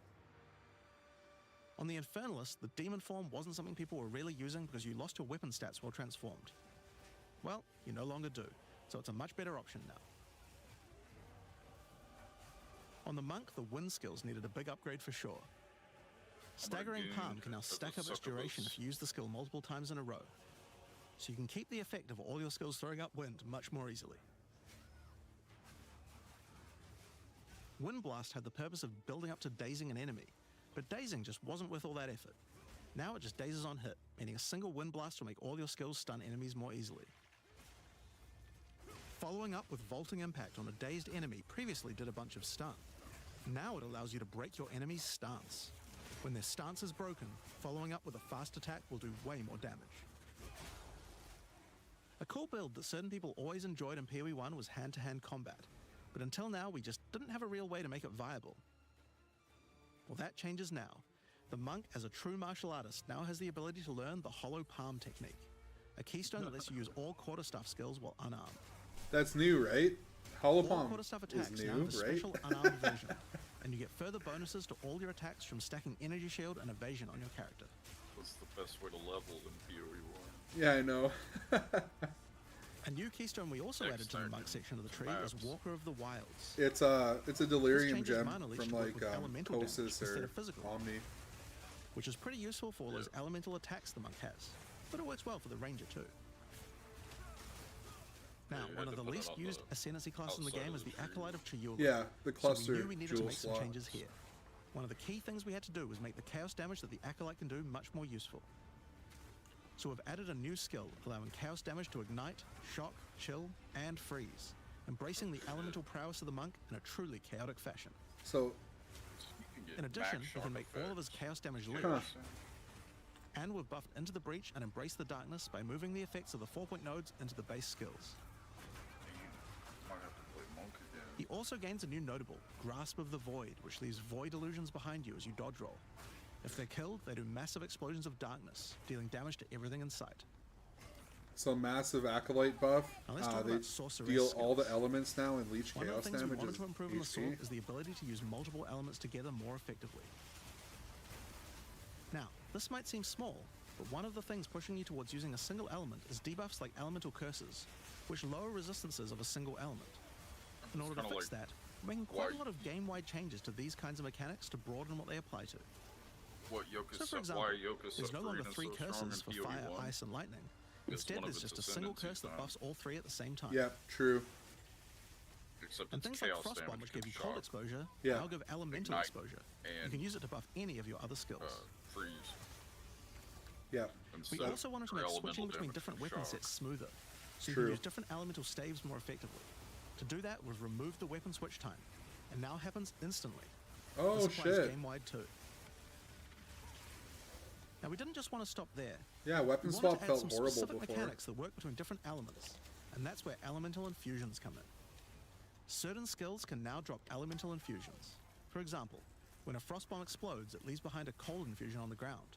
On the Infernalist, the Demon form wasn't something people were really using because you lost your weapon stats while transformed. Well, you no longer do, so it's a much better option now. On the Monk, the wind skills needed a big upgrade for sure. Staggering gained Palm can now as a stack up its succubus. duration if you use the skill multiple times in a row, so you can keep the effect of all your skills throwing up wind much more easily. Wind Blast had the purpose of building up to dazing an enemy, but dazing just wasn't worth all that effort. Now it just dazes on hit, meaning a single Wind Blast will make all your skills stun enemies more easily. Following up with Vaulting Impact on a dazed enemy previously did a bunch of stun. Now it allows you to break your enemy's stance. When their stance is broken, following up with a fast attack will do way more damage. A cool build that certain people always enjoyed in POE 1 was hand-to-hand combat, but until now we just didn't have a real way to make it viable. Well, that changes now. The Monk, as a true martial artist, now has the ability to learn the Hollow Palm technique, a keystone that lets you use all quarterstaff skills while unarmed. That's new, right? Hollow All Palm quarterstaff is attacks now new, have a right? special unarmed version, and you get further bonuses to all your attacks from stacking Energy Shield and Evasion on your character. That's the best way to level in POE 1. Yeah, I know. A new keystone we also added to the Extended Monk section of the tree is maps. Walker of the Wilds. It's a delirium changes gem mana leech from to work like with elemental damage Kosis instead or of physical. Omni. Which is pretty useful for all those elemental attacks the Monk has, but it works well for the Ranger too. Now, you one had of to the put it least on used the Ascendancy class in the outside game of is the the tree. Acolyte of Chiyula. Yeah, the cluster So we knew we needed to jewel make some slot. changes here. One of the key things we had to do was make the chaos damage that the Acolyte can do much more useful. So we've added a new skill, allowing chaos damage to ignite, shock, chill, and freeze, embracing the elemental prowess of the Monk in a truly chaotic fashion. So You can get In addition, max he can shock make all of his effects. chaos damage leech, Huh. and we've buffed Into the Breach and Embrace the Darkness by moving the effects of the 4-point nodes into the base skills. Might have to play monk again. He also gains a new notable, Grasp of the Void, which leaves void illusions behind you as you dodge roll. If they're killed, they do massive explosions of darkness, dealing damage to everything in sight. So massive acolyte buff. Now let's talk They about sorceress deal all the skills. elements now and leech One of chaos the things we damage wanted is to improve in the sword HP. is the ability to use multiple elements together more effectively. Now, this might seem small, but one of the things pushing you towards using a single element is debuffs like elemental curses, which lower resistances of a single element. In order to kinda fix like that, we're making quite why- a lot of game-wide changes to these kinds of mechanics to broaden what they apply to. What Yoka's So for example, why Yoka's there's no longer Submarine 3 is so strong curses for in POE fire, 1. ice, and lightning. It's Instead, one of there's its just a single ascendancies curse that now. buffs all 3 at the same time. Yep, true. Except And it's things like chaos Frostbomb, damage which give you gives cold shock, exposure, Yeah. now give elemental Ignite, exposure. You and can use it to buff any of your other skills. freeze. Yep. And We so also wanted to for make elemental switching between damage different from weapon shock. sets smoother, so you True. can use different elemental staves more effectively. To do that, we've removed the weapon switch time, and now happens instantly. Oh This applies shit. game-wide too. Now we didn't just want to stop there. Yeah, weapon We wanted swap to add felt some horrible specific before. mechanics that work between different elements, and that's where elemental infusions come in. Certain skills can now drop elemental infusions. For example, when a frostbomb explodes, it leaves behind a cold infusion on the ground.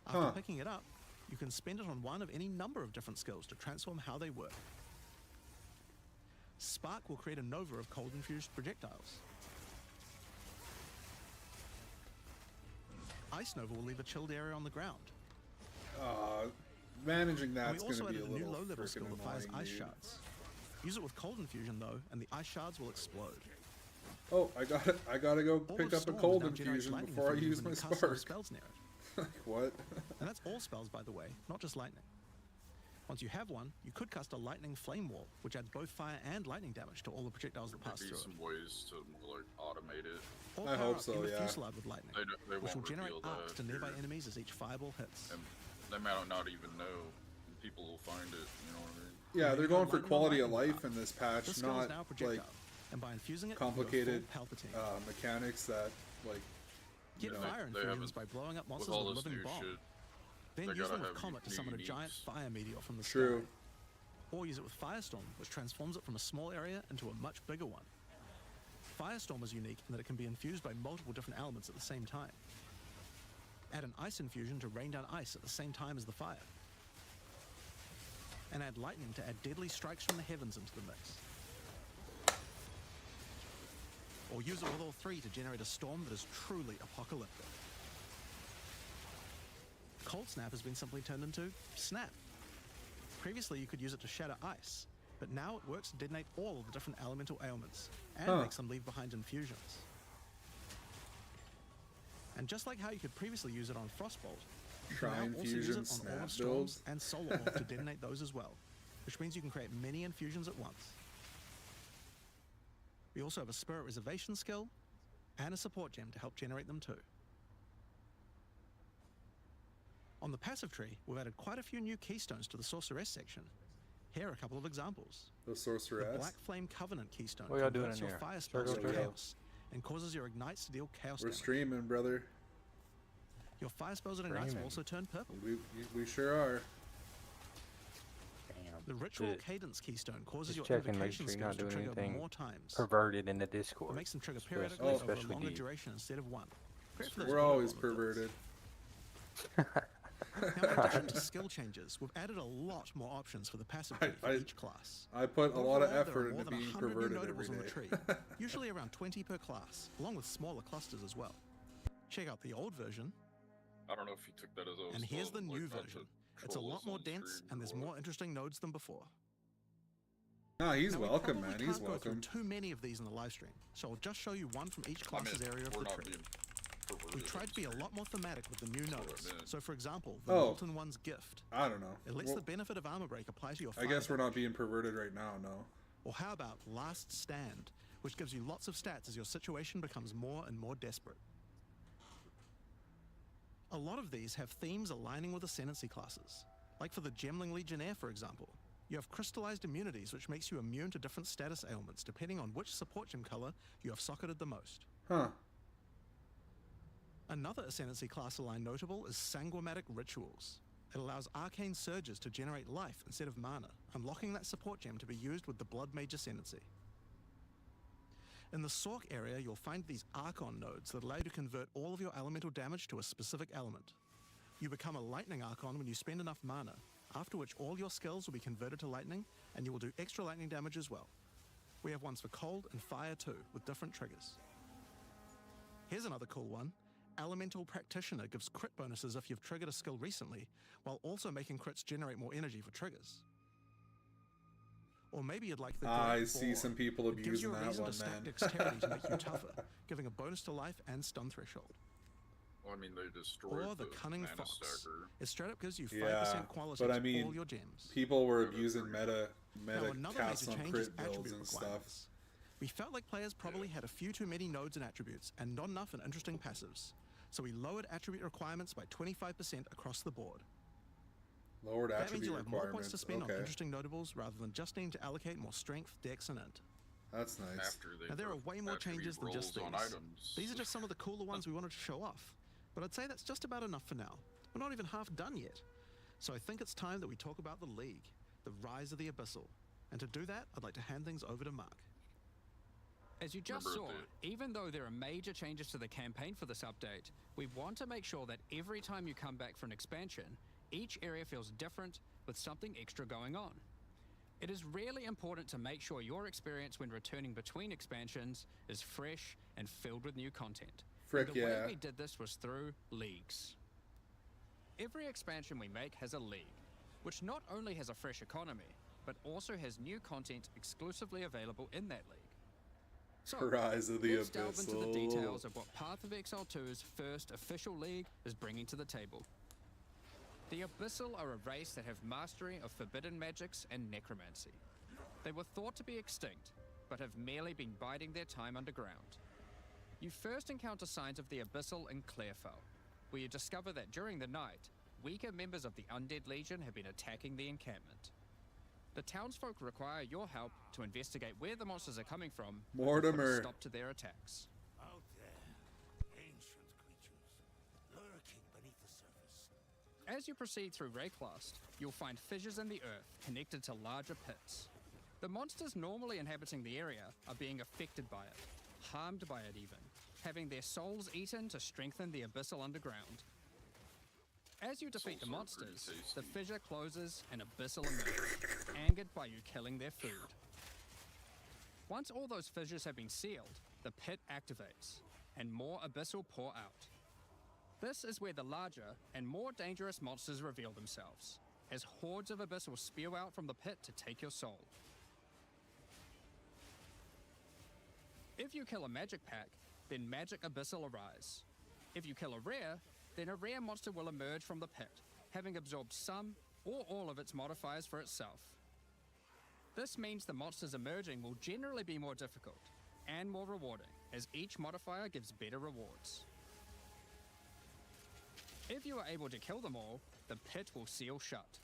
After Huh. picking it up, you can spend it on one of any number of different skills to transform how they work. Spark will create a nova of cold infused projectiles. Ice Nova will leave a chilled area on the ground. Managing And that's we going also to be added a a new little low-level freaking skill that fires annoying, ice dude. shards. Use it with cold infusion though, and the ice shards will explode. Oh, I gotta go All pick of up a Storms cold now generates infusion lightning before I infusions use when my you cast spark. spells near it. Like what? And that's all spells, by the way, not just lightning. Once you have one, you could cast a lightning flame wall, which adds both fire and lightning damage to all the projectiles that pass Maybe through it. some ways to more like automate it. Or I power hope up so, Ember yeah. Fusillade with lightning, They which will won't generate reveal arcs to that nearby here. enemies as each fireball hits. And they might not even know. People will find it. You know what I mean? Yeah, Maybe they're go going for lightning on quality of lightning life buff. in this patch, This skill not is now a like projectile, and by infusing it, complicated you have full Palpatine. mechanics that like Get know, fire they infusions haven't- by blowing up With monsters all with this living new bomb. shit, Then they use gotta them with have Comet to summon a giant uniques. fire meteor from the True. sky. Or use it with Firestorm, which transforms it from a small area into a much bigger one. Firestorm is unique in that it can be infused by multiple different elements at the same time. Add an ice infusion to rain down ice at the same time as the fire. And add lightning to add deadly strikes from the heavens into the mix. Or use it with all 3 to generate a storm that is truly apocalyptic. Cold Snap has been simply turned into Snap. Previously, you could use it to shatter ice, but now it works to detonate all of the different elemental ailments, and makes them leave behind infusions. And just like how you could previously use it on Frostbolt, you can Shrine now also use Fusion it on all Snap of Storms builds. and Solar Orb to detonate those as well, which means you can create many infusions at once. We also have a Spirit Reservation skill, and a support gem to help generate them too. On the passive tree, we've added quite a few new keystones to the Sorceress section. Here are a couple of examples. the The sorceress. Black Flame Covenant keystone What y'all doing converts in your here? fire spells Circle to jerk. chaos and causes your ignites to deal chaos We're damage. streaming, brother. Your fire spells and ignites will Streaming. also turn purple. We sure are. Damn. The Ritual Shit. Cadence keystone causes Just your checking, make invocation sure you're not skills to doing trigger anything more times. Perverted in the It Discord. makes them trigger Especially- periodically over a especially longer D. duration instead of one. Great for those We're auto always roller builds. perverted. Now, in addition to skill changes, we've added a lot more options for the passive tree for I- each class. I put a lot of Overall, there are effort more into than being 100 new perverted notables every on the day. tree, usually around 20 per class, along with smaller clusters as well. Check out the old version, I don't know if you took that as a. and here's the like, new not to version. It's a troll lot us more on dense, stream and there's or more what. interesting nodes than before. Nah, he's Now, we welcome, probably man. He's can't go through welcome. too many of these in the live stream, so I'll just show you one from each I mean, class's area of we're the not tree. being perverted We tried to be a on lot more thematic with the new That's what I nodes. meant. So, for example, the Oh. Molten One's gift. I don't know. It lets Well, the benefit of armor break apply to your I fire guess we're not damage. being perverted right now, no. Or how about Last Stand, which gives you lots of stats as your situation becomes more and more desperate. A lot of these have themes aligning with ascendancy classes. Like for the Gemling Legionnaire, for example. You have crystallized immunities, which makes you immune to different status ailments depending on which support gem color you have socketed the most. Huh. Another ascendancy class aligned notable is Sanguimatic Rituals. It allows arcane surges to generate life instead of mana, unlocking that support gem to be used with the Blood Mage Ascendancy. In the Sork area, you'll find these Archon nodes that allow you to convert all of your elemental damage to a specific element. You become a Lightning Archon when you spend enough mana, after which all your skills will be converted to lightning, and you will do extra lightning damage as well. We have ones for cold and fire too, with different triggers. Here's another cool one. Elemental Practitioner gives crit bonuses if you've triggered a skill recently, while also making crits generate more energy for triggers. Or maybe you'd like the I Great see Boar. some people It gives you abusing a that reason one, to stack man. dexterity to make you tougher, giving a bonus to life and stun threshold. Well, I mean, they destroyed Or the Cunning mana Fox. stacker. It straight up gives you 5% Yeah, quality but I to mean, all your gems. People were Yeah, abusing that's meta Now, another casts major on change is crit builds attribute and stuff. requirements. We felt like players probably had a few too many nodes and attributes, and not enough in interesting passives. So we lowered attribute requirements by 25% across the board. Lowered That means attribute you'll have more points requirements. to spend on Okay, interesting notables rather than just needing to allocate more strength, dex, and int. that's nice. After they Now there are put way more attribute changes than just these. rolls on items. These are just some of the cooler ones we wanted to show off. But I'd say that's just about enough for now. We're not even half done yet. So I think it's time that we talk about the League, the rise of the Abyssal. And to do that, I'd like to hand things over to Mark. As you just Remember saw, even though there are major changes to the campaign for this update, we want to make sure that every time you come back for an expansion, each area feels different with something extra going on. It is really important to make sure your experience when returning between expansions is fresh and filled with new content. Frick And the yeah. way we did this was through leagues. Every expansion we make has a league, which not only has a fresh economy, but also has new content exclusively available in that league. So, Rise of the let's delve into the Abyssal. details of what Path of Exile 2's first official league is bringing to the table. The Abyssal are a race that have mastery of forbidden magics and necromancy. They were thought to be extinct, but have merely been biding their time underground. You first encounter signs of the Abyssal in Clairfell, where you discover that during the night, weaker members of the Undead Legion have been attacking the encampment. The townsfolk require your help to investigate where the monsters are coming from and put a Mortimer. stop to their attacks. Out there, ancient creatures, lurking beneath the surface. As you proceed through Rayclast, you'll find fissures in the earth connected to larger pits. The monsters normally inhabiting the area are being affected by it, harmed by it even, having their souls eaten to strengthen the abyssal underground. As you defeat the Souls are pretty monsters, tasty. the fissure closes and abyssal emerges, angered by you killing their food. Once all those fissures have been sealed, the pit activates, and more abyssal pour out. This is where the larger and more dangerous monsters reveal themselves, as hordes of abyssal spew out from the pit to take your soul. If you kill a magic pack, then magic abyssal arise. If you kill a rare, then a rare monster will emerge from the pit, having absorbed some or all of its modifiers for itself. This means the monsters emerging will generally be more difficult and more rewarding, as each modifier gives better rewards. If you are able to kill them all, the pit will seal shut.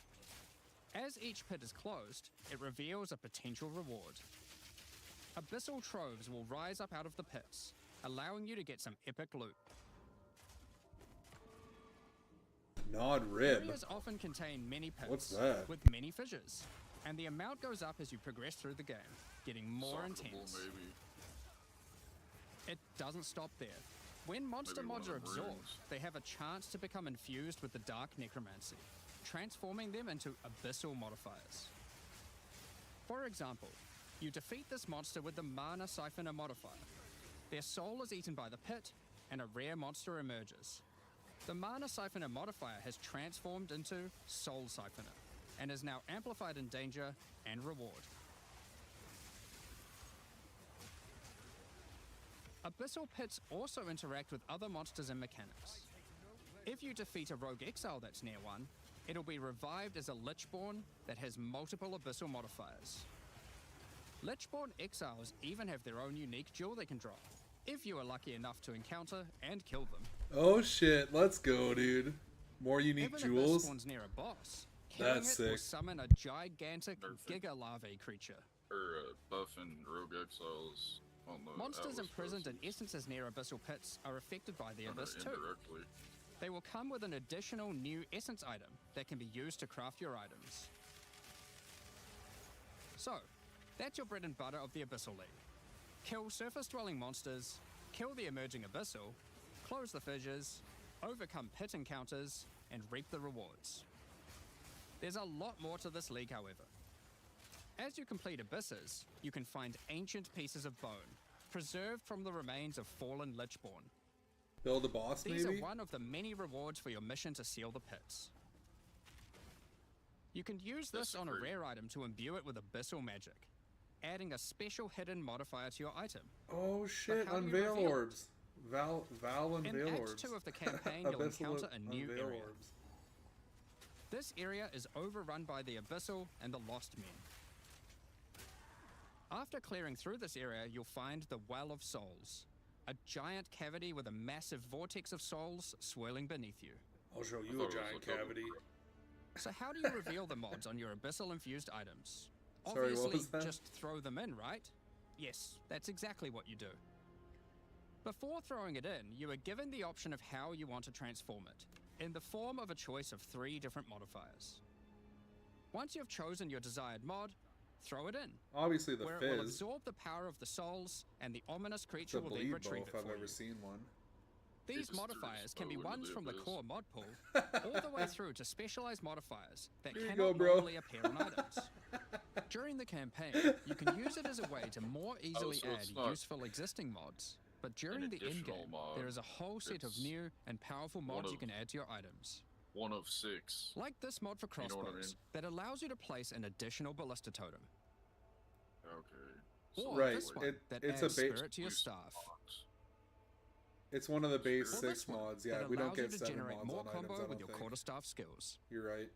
As each pit is closed, it reveals a potential reward. Abyssal troves will rise up out of the pits, allowing you to get some epic loot. Nod rib. Areas often contain many pits What's that? with many fissures, and the amount goes up as you progress through the game, getting more Soccerable, intense. maybe. It doesn't stop there. When monster Maybe one mods of are them absorbed, rings. they have a chance to become infused with the dark necromancy, transforming them into abyssal modifiers. For example, you defeat this monster with the Mana Siphoner modifier. Their soul is eaten by the pit, and a rare monster emerges. The Mana Siphoner modifier has transformed into Soul Siphoner, and is now amplified in danger and reward. Abyssal pits also interact with other monsters and mechanics. If you defeat a rogue exile that's near one, it'll be revived as a Lichborn that has multiple abyssal modifiers. Lichborn exiles even have their own unique jewel they can drop, if you are lucky enough to encounter and kill them. Oh shit, let's go, dude. More unique If an jewels. abyss spawns near a boss, killing That's it will sick. summon a gigantic Perfect. giga larvae creature. Or buff and rogue exiles on the Monsters Atlas imprisoned in versus- essences near abyssal pits are affected by the or abyss too. indirectly. They will come with an additional new essence item that can be used to craft your items. So, that's your bread and butter of the Abyssal League. Kill surface-dwelling monsters, kill the emerging abyssal, close the fissures, overcome pit encounters, and reap the rewards. There's a lot more to this league, however. As you complete abysses, you can find ancient pieces of bone, preserved from the remains of fallen Lichborn. Build a boss, These maybe? are one of the many rewards for your mission to seal the pits. You can use this on a Disagree. rare item to imbue it with abyssal magic, adding a special hidden modifier to your item. Oh shit, how do you unveil reveal it? orbs. Val unveil In Act orbs. 2 of the campaign, you'll Abyssal encounter a new unveil area. orbs. This area is overrun by the Abyssal and the Lost Men. After clearing through this area, you'll find the Well of Souls, a giant cavity with a massive vortex of souls swirling beneath you. I'll show I you thought a it was giant a double cavity. So how do you reveal the mods on your Abyssal-infused items? Sorry, what Obviously, was that? just throw them in, right? Yes, that's exactly what you do. Before throwing it in, you are given the option of how you want to transform it, in the form of a choice of 3 different modifiers. Once you've chosen your desired mod, throw it in, Obviously the where it will fizz. absorb the power of the souls, and the ominous It's creature a will then bleed retrieve bow if it I've for ever you. seen one. These just threw modifiers his can be bow into ones the from the abyss. core mod pool, all the way through to specialized modifiers that Here you cannot go, bro. normally appear on items. During the campaign, you can use it as a way to more easily so it's add not useful existing mods. But during the additional endgame, mod, there is a whole set of it's new and powerful mods you of- can add to your items. 1 of 6. Like this mod for You know crossbows what I mean? that allows you to place an additional ballista totem. Okay. Or Right, this one that it's a adds ba- spirit to your Boost staff. mods. It's one of the base Or 6 this one mods. Yeah, that we don't allows you get to 7 generate mods more on items, combo I don't with your think. quarterstaff skills. You're right.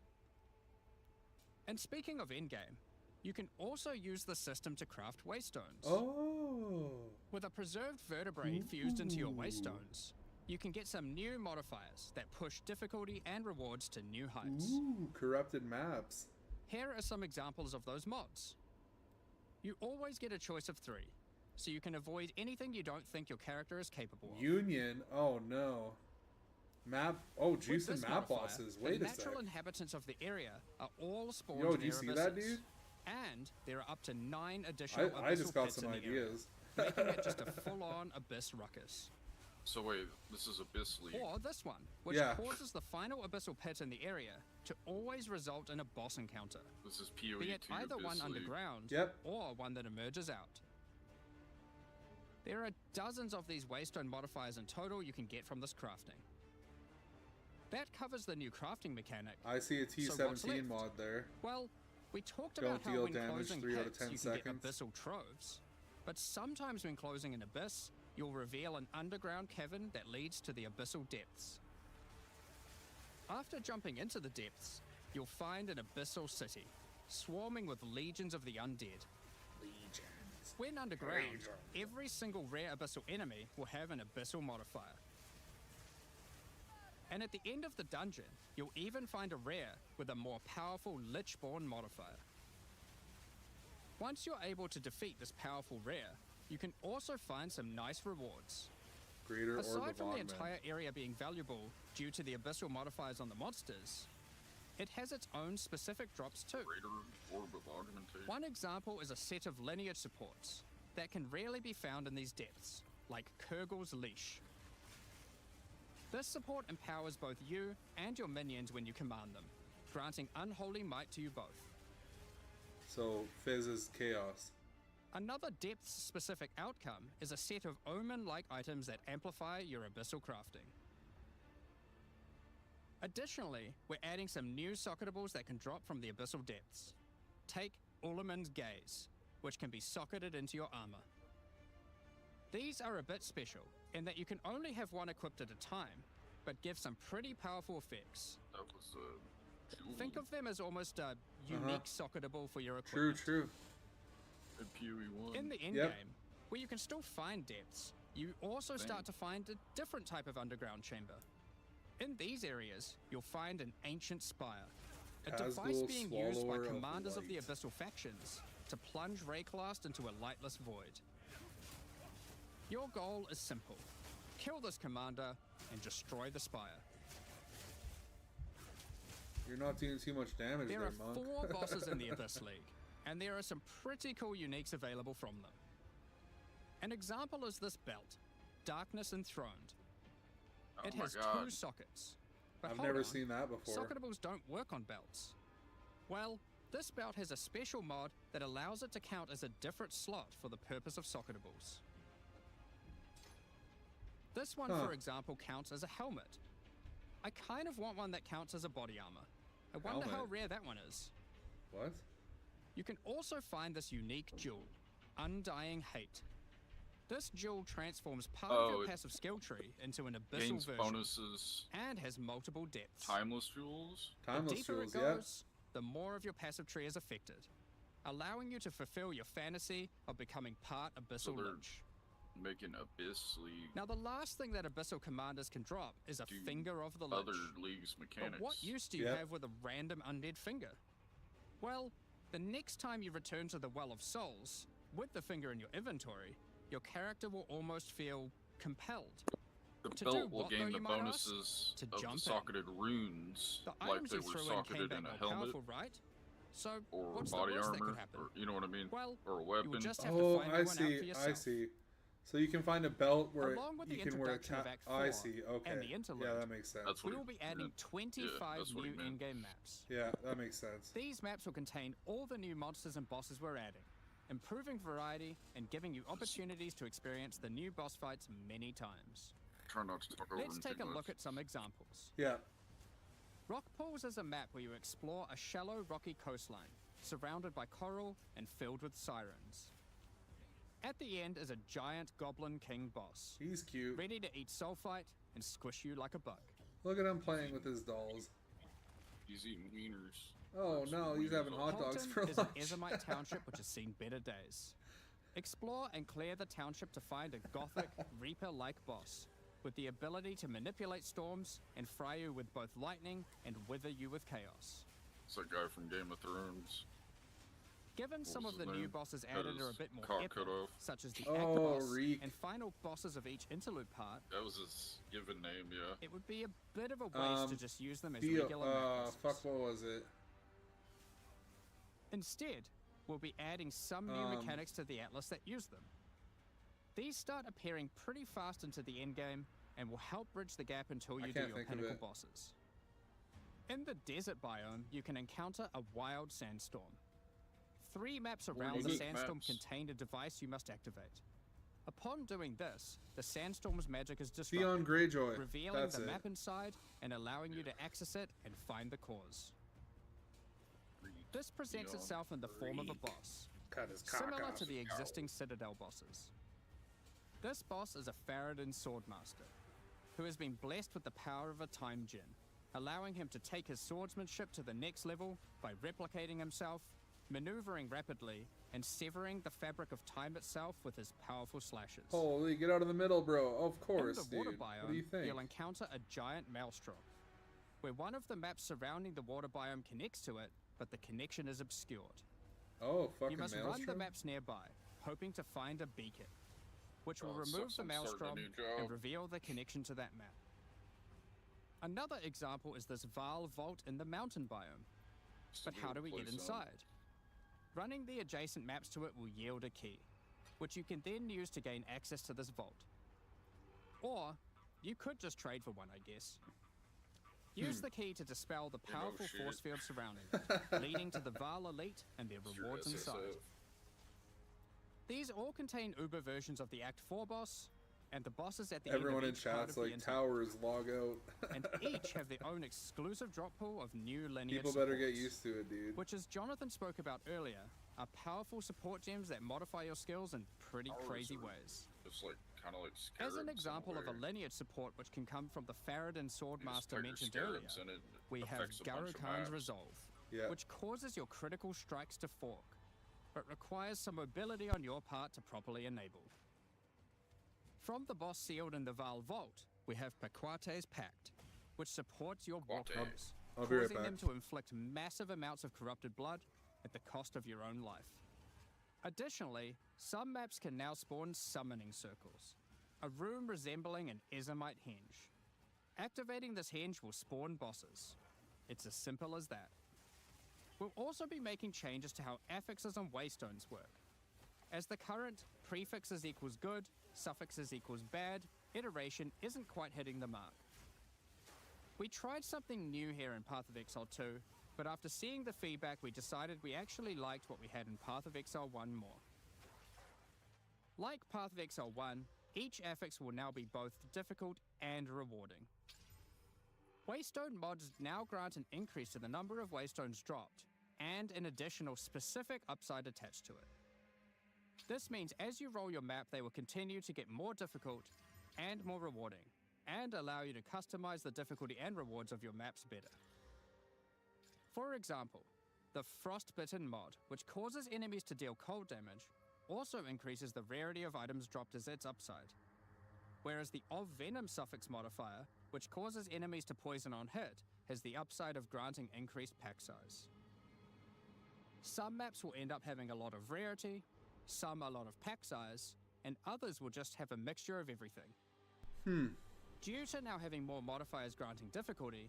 And speaking of endgame, you can also use the system to craft waystones. Oh. With a preserved vertebrae fused into your Ooh. waystones, you can get some new modifiers that push difficulty and rewards to new heights. Ooh, corrupted maps. Here are some examples of those mods. You always get a choice of 3, so you can avoid anything you don't think your character is capable of. Union. Oh no. Map. Oh, With juice and this map modifier, bosses. the Wait a sec. natural inhabitants of the area are all spawned Yo, in do you their see that, abysses. dude? And there are up to 9 additional I just abyssal got pits some in the area, ideas. making it just a full-on abyss ruckus. So wait, this is Abyss League. Or this one, which Yeah. causes the final abyssal pit in the area to always result in a boss encounter, This is POE be it 2 either Abyss one League. underground Yep. or one that emerges out. There are dozens of these waystone modifiers in total you can get from this crafting. That covers the new crafting mechanic. I see a what's T17 left? mod there. Well, we talked Don't about how deal when damage closing 3 out of pits 10 you can seconds. get abyssal troves, but sometimes when closing an abyss, you'll reveal an underground cavern that leads to the abyssal depths. After jumping into the depths, you'll find an abyssal city, swarming with legions of the undead. Legions. When underground, every single rare abyssal enemy will have an abyssal modifier. And at the end of the dungeon, you'll even find a rare with a more powerful Lichborn modifier. Once you're able to defeat this powerful rare, you can also find some nice rewards. Greater Orb Aside of from the Augment. entire area being valuable due to the abyssal modifiers on the monsters, it has its own specific drops too. Greater Orb of Augmentation. One example is a set of lineage supports that can rarely be found in these depths, like Kurgel's Leash. This support empowers both you and your minions when you command them, granting unholy might to you both. So, Fizz is chaos. Another depth-specific outcome is a set of omen-like items that amplify your abyssal crafting. Additionally, we're adding some new socketables that can drop from the abyssal depths. Take Ulaman's Gaze, which can be socketed into your armor. These are a bit special, in that you can only have one equipped at a time, but give some pretty powerful effects. That was jewel. Think of them as almost a unique socketable for your True, equipment. true. in POE 1. In the endgame, Yep. where you can still find depths, you also start to find a different type of underground chamber. In these areas, you'll find an ancient spire, a device Nazgul, being used by Swallower of commanders of the Light. abyssal factions to plunge Rayclast into a lightless void. Your goal is simple: kill this commander and destroy the spire. You're not doing too much damage There there, are monk. 4 bosses in the Abyss League, and there are some pretty cool uniques available from them. An example is this belt, Darkness Enthroned. Oh It my has god. 2 sockets. But I've hold never on, seen that before. socketables don't work on belts. Well, this belt has a special mod that allows it to count as a different slot for the purpose of socketables. This one, Huh. for example, counts as a helmet. I kind of want one that counts as a body armor. I wonder how Helmet? rare that one is. What? You can also find this unique jewel, Undying Hate. This jewel transforms part of Oh, your it passive skill tree into an abyssal Gains version bonuses. and has multiple depths. Timeless jewels. The Timeless deeper jewels, it yeah. goes, the more of your passive tree is affected, allowing you to fulfill your fantasy of becoming part Abyssal they're Lich. Making Abyss League Now, the last thing that Abyssal Commanders can drop is a do Finger of the Lich. other leagues mechanics. But what use do you Yep. have with a random undead finger? Well, the next time you return to the Well of Souls, with the finger in your inventory, your character will almost feel compelled. The to belt do will what, gain though, the you might ask? bonuses To of the jump in. socketed runes, The like items they you were threw in came socketed back in a more helmet powerful, right? So, or what's body the worst that armor, could happen? or you know what I mean, Well, or a you weapon. will just have to Oh, find I one out for see. yourself. I see. So you can find a belt where Along with the you can wear a introduction of Act Oh, I 4 see. Okay. and the interlude, Yeah, that makes sense. That's what We he will be adding meant. 25 that's what he new meant. in-game maps. Yeah, that makes sense. These maps will contain all the new monsters and bosses we're adding, improving variety and giving you opportunities to experience the new boss fights many times. Try not to talk over Let's him take too a much. look at some examples. Yeah. Rock Pools is a map where you explore a shallow rocky coastline, surrounded by coral and filled with sirens. At the end is a giant Goblin King boss, He's cute. ready to eat sulfite and squish you like a bug. Look at him playing with his dolls. He's eating wieners. Oh no, he's having hot dogs Halton for is an lunch. Ezomite township which has seen better days. Explore and clear the township to find a gothic, Reaper-like boss, with the ability to manipulate storms and fry you with both lightning and wither you with chaos. It's that guy from Game of Thrones. Given some was of the his new name? bosses Had added are a his bit more cock epic, cut off. such as the Oh, Actor boss Reek. and final bosses of each interlude part, That was his given name, yeah. it would be a bit of a waste to just use them as Theo, regular map bosses. fuck, what was it? Instead, we'll be adding some new mechanics to the Atlas that use them. These start appearing pretty fast into the endgame and will help bridge the gap until you do can't your think of pinnacle it. bosses. In the desert biome, you can encounter a wild sandstorm. 3 maps around the unique sandstorm maps. contain a device you must activate. Upon doing this, the sandstorm's magic is disrupted, Theon Greyjoy. revealing That's the it. map inside and allowing you to access it and find the cause. This presents Theon itself in the form of a Reek. boss, Cut his cock similar off. to the existing Citadel bosses. This boss is a Faradin Swordmaster, who has been blessed with the power of a Time Djinn, allowing him to take his swordsmanship to the next level by replicating himself, maneuvering rapidly, and severing the fabric of time itself with his powerful slashes. Holy, get out of the middle, bro. Of course, In the water dude. biome, What do you think? you'll encounter a giant maelstrom, where one of the maps surrounding the water biome connects to it, but the connection is obscured. Oh, fucking You must run the Maelstrom? maps nearby, hoping to find a beacon, which will Oh, remove sucks, the I'm starting a maelstrom new and job. reveal the connection to that map. Another example is this Vaal vault in the mountain biome. But how do we get inside? Running the adjacent maps to it will yield a key, which you can then use to gain access to this vault. Or, you could just trade for one, I guess. Use the key to dispel the powerful shit. force field surrounding it, leading to the Vaal Elite and their Your rewards inside. SSF. These all contain Uber versions of the Act 4 boss, and the bosses at the Everyone end in of each part chat's of like, the interlude, towers, log out. and each have their own exclusive drop pool of new lineage People better get supports, used to it, dude. which, as Jonathan spoke about earlier, are powerful support gems that modify your skills in pretty Powers crazy are ways. It's like kind of like As an scarabs example of a somewhere. lineage support which can come from the Faradin These Swordmaster tiger mentioned earlier, scarabs, and it we have affects a bunch of Garukhan's maps. Resolve, Yeah. which causes your critical strikes to fork, but requires some mobility on your part to properly enable. From the boss sealed in the Vaal Vault, we have Paquate's Pact, which supports your war Paquate. crews, I'll be right causing back. them to inflict massive amounts of corrupted blood at the cost of your own life. Additionally, some maps can now spawn summoning circles, a room resembling an Ezomite henge. Activating this henge will spawn bosses. It's as simple as that. We'll also be making changes to how affixes and waystones work, as the current prefixes equals good, suffixes equals bad, iteration isn't quite hitting the mark. We tried something new here in Path of Exile 2, but after seeing the feedback we decided we actually liked what we had in Path of Exile 1 more. Like Path of Exile 1, each affix will now be both difficult and rewarding. Waystone mods now grant an increase to the number of waystones dropped, and an additional specific upside attached to it. This means as you roll your map, they will continue to get more difficult and more rewarding, and allow you to customize the difficulty and rewards of your maps better. For example, the Frostbitten mod, which causes enemies to deal cold damage, also increases the rarity of items dropped as its upside. Whereas the Of Venom suffix modifier, which causes enemies to poison on hit, has the upside of granting increased pack size. Some maps will end up having a lot of rarity, some a lot of pack size, and others will just have a mixture of everything. Due to now having more modifiers granting difficulty,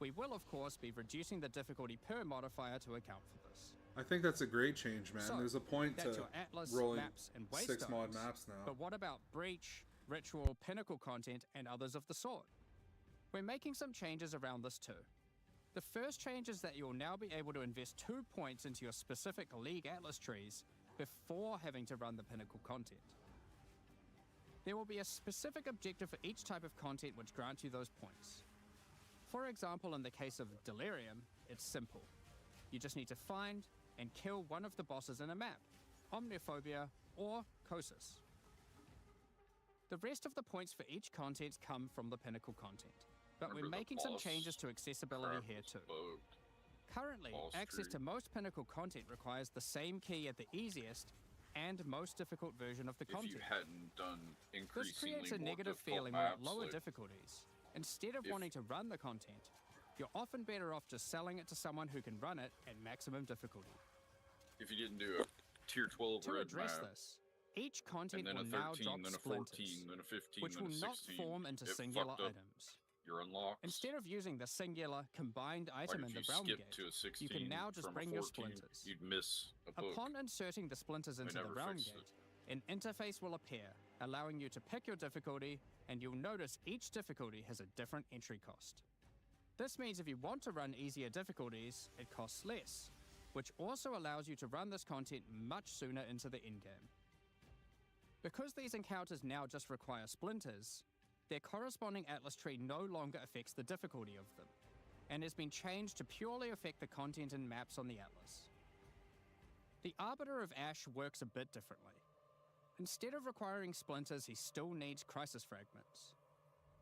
we will of course be reducing the difficulty per modifier to account for this. I think that's a great change, man. So, There's a point that's to your Atlas, rolling maps, and 6 mod Waystones. maps now. But what about Breach, Ritual, Pinnacle content, and others of the sort? We're making some changes around this too. The first change is that you'll now be able to invest 2 points into your specific League Atlas trees before having to run the Pinnacle content. There will be a specific objective for each type of content which grants you those points. For example, in the case of Delirium, it's simple. You just need to find and kill one of the bosses in a map, Omniophobia or Kosis. The rest of the points for each content come from the Pinnacle content, but we're Remember the making some boss changes to accessibility crap here was too. bugged. Currently, Boss access tree. to most Pinnacle content requires the same key at the easiest and most difficult version of the If content. you hadn't done This increasingly creates a more negative difficult feeling when at maps, lower like, difficulties. Instead of if- wanting to run the content, you're often better off just selling it to someone who can run it at maximum difficulty. if you didn't do a tier 12 To red address map, this, each and content then a will now 13, drop then a splinters, 14, then a 15, which then will a not 16, form into it singular fucked up items. your unlocks. Instead of using the singular combined item like in if the you realm skip gate, to a 16 you can now just from bring a your 14, splinters. you'd miss a book. Upon inserting the splinters into the never realm fixed gate, an interface will appear, allowing you to pick your difficulty, and you'll notice each difficulty has a different entry cost. This means if you want to run easier difficulties, it costs less, which also allows you to run this content much sooner into the endgame. Because these encounters now just require splinters, their corresponding Atlas tree no longer affects the difficulty of them, and has been changed to purely affect the content and maps on the Atlas. The Arbiter of Ash works a bit differently. Instead of requiring splinters, he still needs crisis fragments.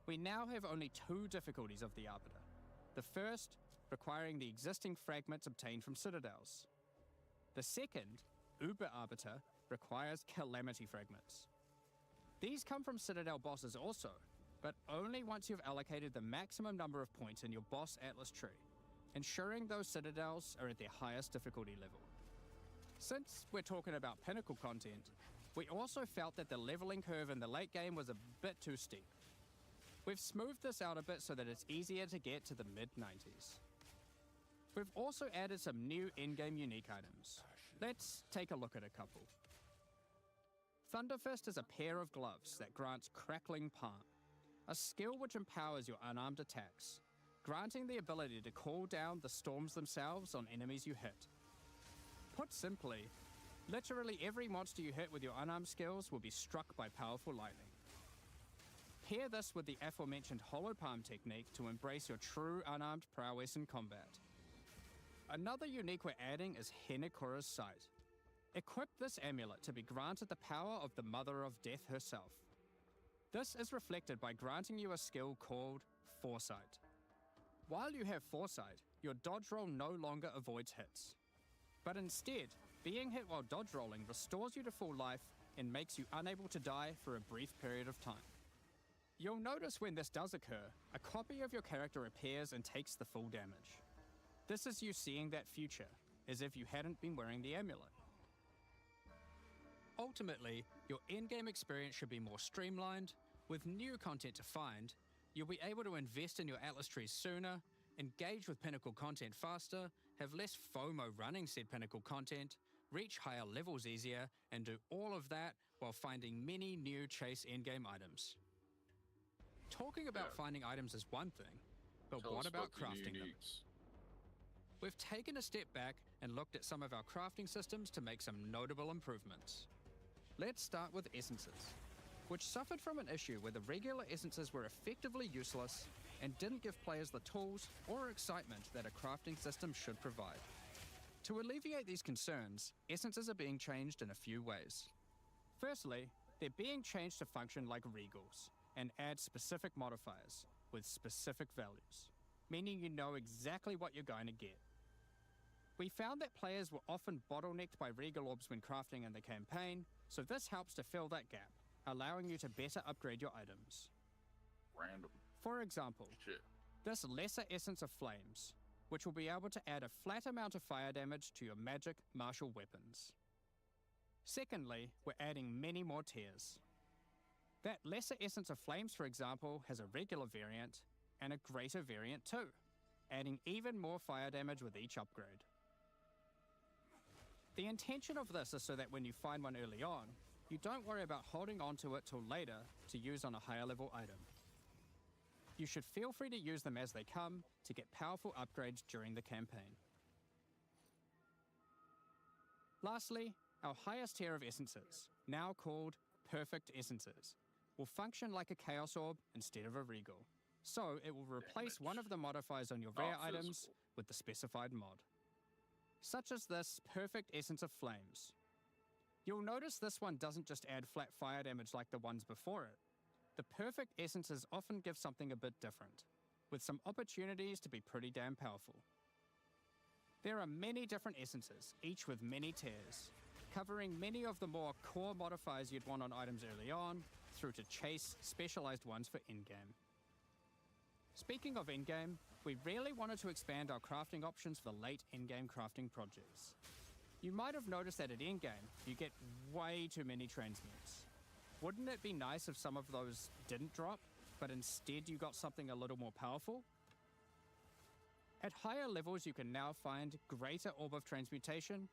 We now have only 2 difficulties of the Arbiter. The first, requiring the existing fragments obtained from citadels. The second, Uber Arbiter, requires calamity fragments. These come from citadel bosses also, but only once you've allocated the maximum number of points in your boss Atlas tree, ensuring those citadels are at their highest difficulty level. Since we're talking about Pinnacle content, we also felt that the leveling curve in the late game was a bit too steep. We've smoothed this out a bit so that it's easier to get to the mid-90s. We've also added some new in-game unique items. Let's take a look at a couple. Thunderfist is a pair of gloves that grants Crackling Palm, a skill which empowers your unarmed attacks, granting the ability to call down the storms themselves on enemies you hit. Put simply, literally every monster you hit with your unarmed skills will be struck by powerful lightning. Pair this with the aforementioned Hollow Palm technique to embrace your true unarmed prowess in combat. Another unique we're adding is Henekura's Sight. Equip this amulet to be granted the power of the Mother of Death herself. This is reflected by granting you a skill called Foresight. While you have Foresight, your dodge roll no longer avoids hits. But instead, being hit while dodge rolling restores you to full life and makes you unable to die for a brief period of time. You'll notice when this does occur, a copy of your character appears and takes the full damage. This is you seeing that future, as if you hadn't been wearing the amulet. Ultimately, your in-game experience should be more streamlined. With new content to find, you'll be able to invest in your Atlas trees sooner, engage with Pinnacle content faster, have less FOMO running said Pinnacle content, reach higher levels easier, and do all of that while finding many new chase endgame items. Talking about finding items is one thing, but Tell what us about the crafting them? uniques. We've taken a step back and looked at some of our crafting systems to make some notable improvements. Let's start with essences, which suffered from an issue where the regular essences were effectively useless and didn't give players the tools or excitement that a crafting system should provide. To alleviate these concerns, essences are being changed in a few ways. Firstly, they're being changed to function like regals and add specific modifiers with specific values, meaning you know exactly what you're going to get. We found that players were often bottlenecked by regal orbs when crafting in the campaign, so this helps to fill that gap, allowing you to better upgrade your items. Random For example, shit. this Lesser Essence of Flames, which will be able to add a flat amount of fire damage to your magic martial weapons. Secondly, we're adding many more tiers. That Lesser Essence of Flames, for example, has a regular variant and a greater variant too, adding even more fire damage with each upgrade. The intention of this is so that when you find one early on, you don't worry about holding onto it till later to use on a higher level item. You should feel free to use them as they come to get powerful upgrades during the campaign. Lastly, our highest tier of essences, now called Perfect Essences, will function like a Chaos Orb instead of a Regal. So it will replace one of the modifiers on your rare items with the specified mod, such as this Perfect Essence of Flames. You'll notice this one doesn't just add flat fire damage like the ones before it. The Perfect Essences often give something a bit different, with some opportunities to be pretty damn powerful. There are many different essences, each with many tiers, covering many of the more core modifiers you'd want on items early on, through to chase specialized ones for endgame. Speaking of endgame, we really wanted to expand our crafting options for late endgame crafting projects. You might have noticed that at endgame, you get way too many transmutes. Wouldn't it be nice if some of those didn't drop, but instead you got something a little more powerful? At higher levels, you can now find Greater Orb of Transmutation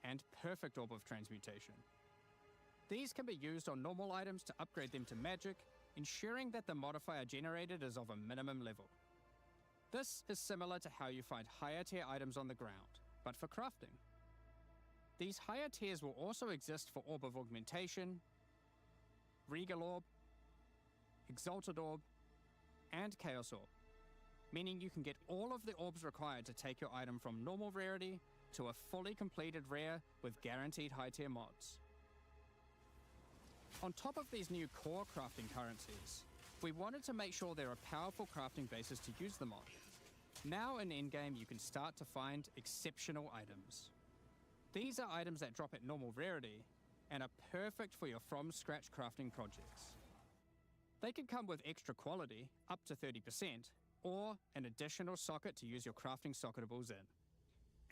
and Perfect Orb of Transmutation. These can be used on normal items to upgrade them to magic, ensuring that the modifier generated is of a minimum level. This is similar to how you find higher tier items on the ground, but for crafting. These higher tiers will also exist for Orb of Augmentation, Regal Orb, Exalted Orb, and Chaos Orb, meaning you can get all of the orbs required to take your item from normal rarity to a fully completed rare with guaranteed high tier mods. On top of these new core crafting currencies, we wanted to make sure there are powerful crafting bases to use them on. Now in endgame, you can start to find exceptional items. These are items that drop at normal rarity and are perfect for your from-scratch crafting projects. They can come with extra quality, up to 30%, or an additional socket to use your crafting socketables in.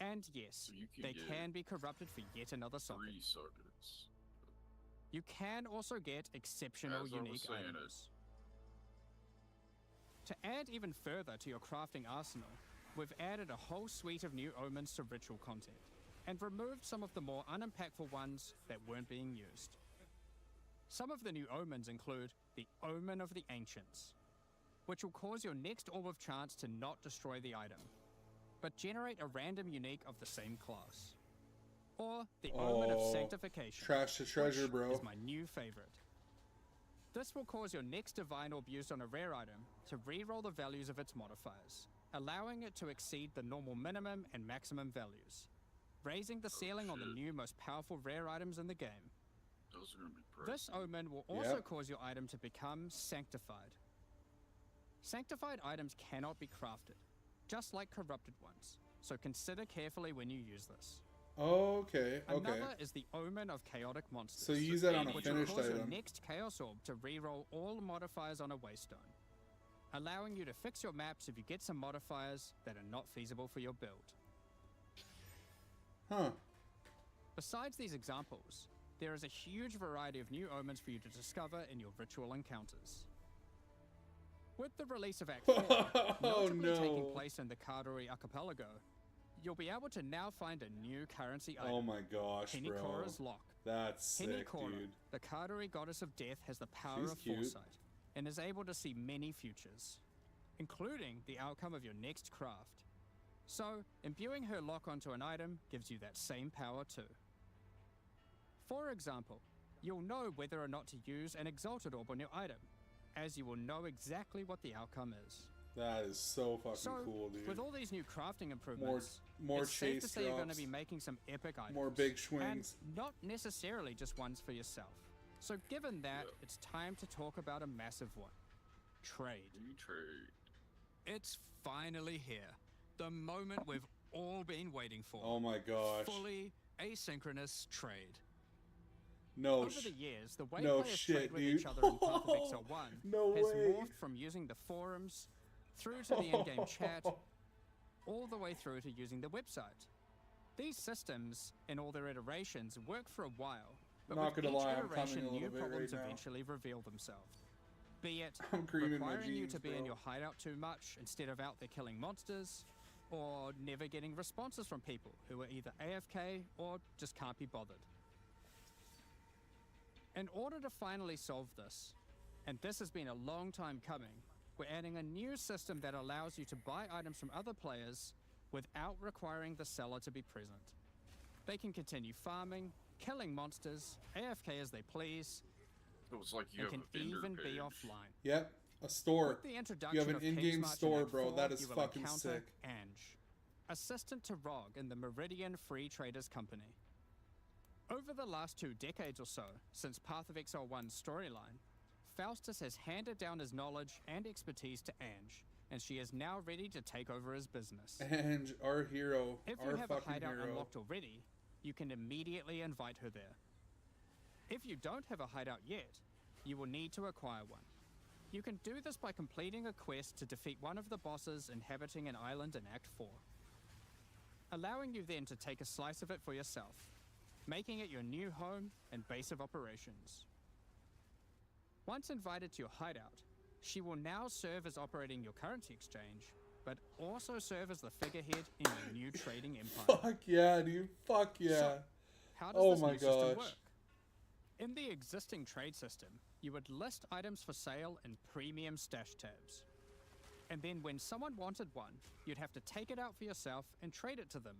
And yes, So you can they get can be corrupted for yet another socket. 3 sockets. You can also get exceptional As I was unique saying it. items. To add even further to your crafting arsenal, we've added a whole suite of new omens to ritual content, and removed some of the more unimpactful ones that weren't being used. Some of the new omens include the Omen of the Ancients, which will cause your next Orb of Chance to not destroy the item, but generate a random unique of the same class. Or the Omen of Sanctification, Trash to treasure, which bro. is my new favorite. This will cause your next Divine Orb used on a rare item to re-roll the values of its modifiers, allowing it to exceed the normal minimum and maximum values, raising the ceiling on the shit. new most powerful rare items in the game. Those are gonna be pricey. This omen will also Yep. cause your item to become sanctified. Sanctified items cannot be crafted, just like corrupted ones, so consider carefully when you use this. Okay, okay. Another is the Omen of Chaotic Monsters, So you use that on a which will finished cause your item. next Chaos Orb to re-roll all modifiers on a Waystone, allowing you to fix your maps if you get some modifiers that are not feasible for your build. Huh. Besides these examples, there is a huge variety of new omens for you to discover in your ritual encounters. With the release of Act 4, Oh notably taking no. place in the Kardori Archipelago, you'll be able to now find a new currency item. Oh my gosh, bro. Henikora's Lock. That's sick, Henikora, dude. the Karuri goddess of death, has the power She's of cute. foresight and is able to see many futures, including the outcome of your next craft. So, imbuing her lock onto an item gives you that same power too. For example, you'll know whether or not to use an Exalted Orb on your item, as you will know exactly what the outcome is. That is so fucking So, cool, dude. with all these new crafting improvements, more it's safe to chase say you're going to drops, be making some epic items. more big swings. And not necessarily just ones for yourself. So given that, it's time to talk about a massive one. Trade. Trade. It's finally here. The moment we've all been waiting for. Oh my gosh. Fully asynchronous trade. No Over the years, the way no players shit, trade with dude. each other in Path of Exile 1 No has way. morphed from using the forums through to the in-game chat, all the way through to using the website. These systems, in all their iterations, work for a while, but Not with gonna each lie, I'm iteration, coming a new little bit problems right now. eventually reveal themselves. Be it I'm creaming my requiring you jeans, to be bro. in your hideout too much instead of out there killing monsters, or never getting responses from people who are either AFK or just can't be bothered. In order to finally solve this, and this has been a long time coming, we're adding a new system that allows you to buy items from other players without requiring the seller to be present. They can continue farming, killing monsters, AFK as they please, It was like you and have can a vendor even page. be offline. Yep, a store. With the introduction You have an of in-game Kingsmarch store, in Act bro. 4, That is you will fucking encounter sick. Ange, assistant to Rog in the Meridian Free Traders Company. Over the last 2 decades or so, since Path of Exile 1's storyline, Faustus has handed down his knowledge and expertise to Ange, and she is now ready to take over his business. And our hero, If our you have a fucking hideout hero. unlocked already, you can immediately invite her there. If you don't have a hideout yet, you will need to acquire one. You can do this by completing a quest to defeat one of the bosses inhabiting an island in Act 4, allowing you then to take a slice of it for yourself, making it your new home and base of operations. Once invited to your hideout, she will now serve as operating your currency exchange, but also serve as the figurehead in your new trading empire. Fuck yeah, dude. Fuck yeah. So, how does Oh this my new system gosh. work? In the existing trade system, you would list items for sale in premium stash tabs. And then when someone wanted one, you'd have to take it out for yourself and trade it to them.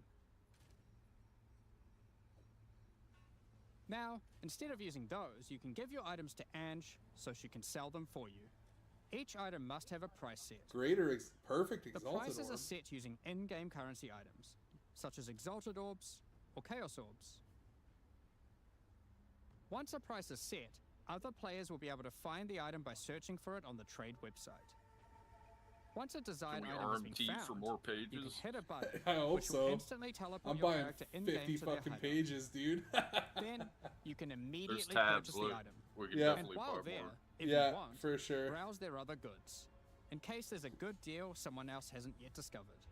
Now, instead of using those, you can give your items to Ange so she can sell them for you. Each item must have a price set. Perfect The exalted prices orb. are set using in-game currency items, such as Exalted Orbs or Chaos Orbs. Once a price is set, other players will be able to find the item by searching for it on the trade website. Once a desired Can we item has been RMT found, for more you can pages? hit a button, I hope which so. will instantly teleport I'm your buying character in-game 50 to their fucking hideout. pages, dude. Then, you can There's immediately tabs, purchase look. the item. We can Yeah. And definitely while buy there, more. if Yeah, you want, for sure. browse their other goods, in case there's a good deal someone else hasn't yet discovered.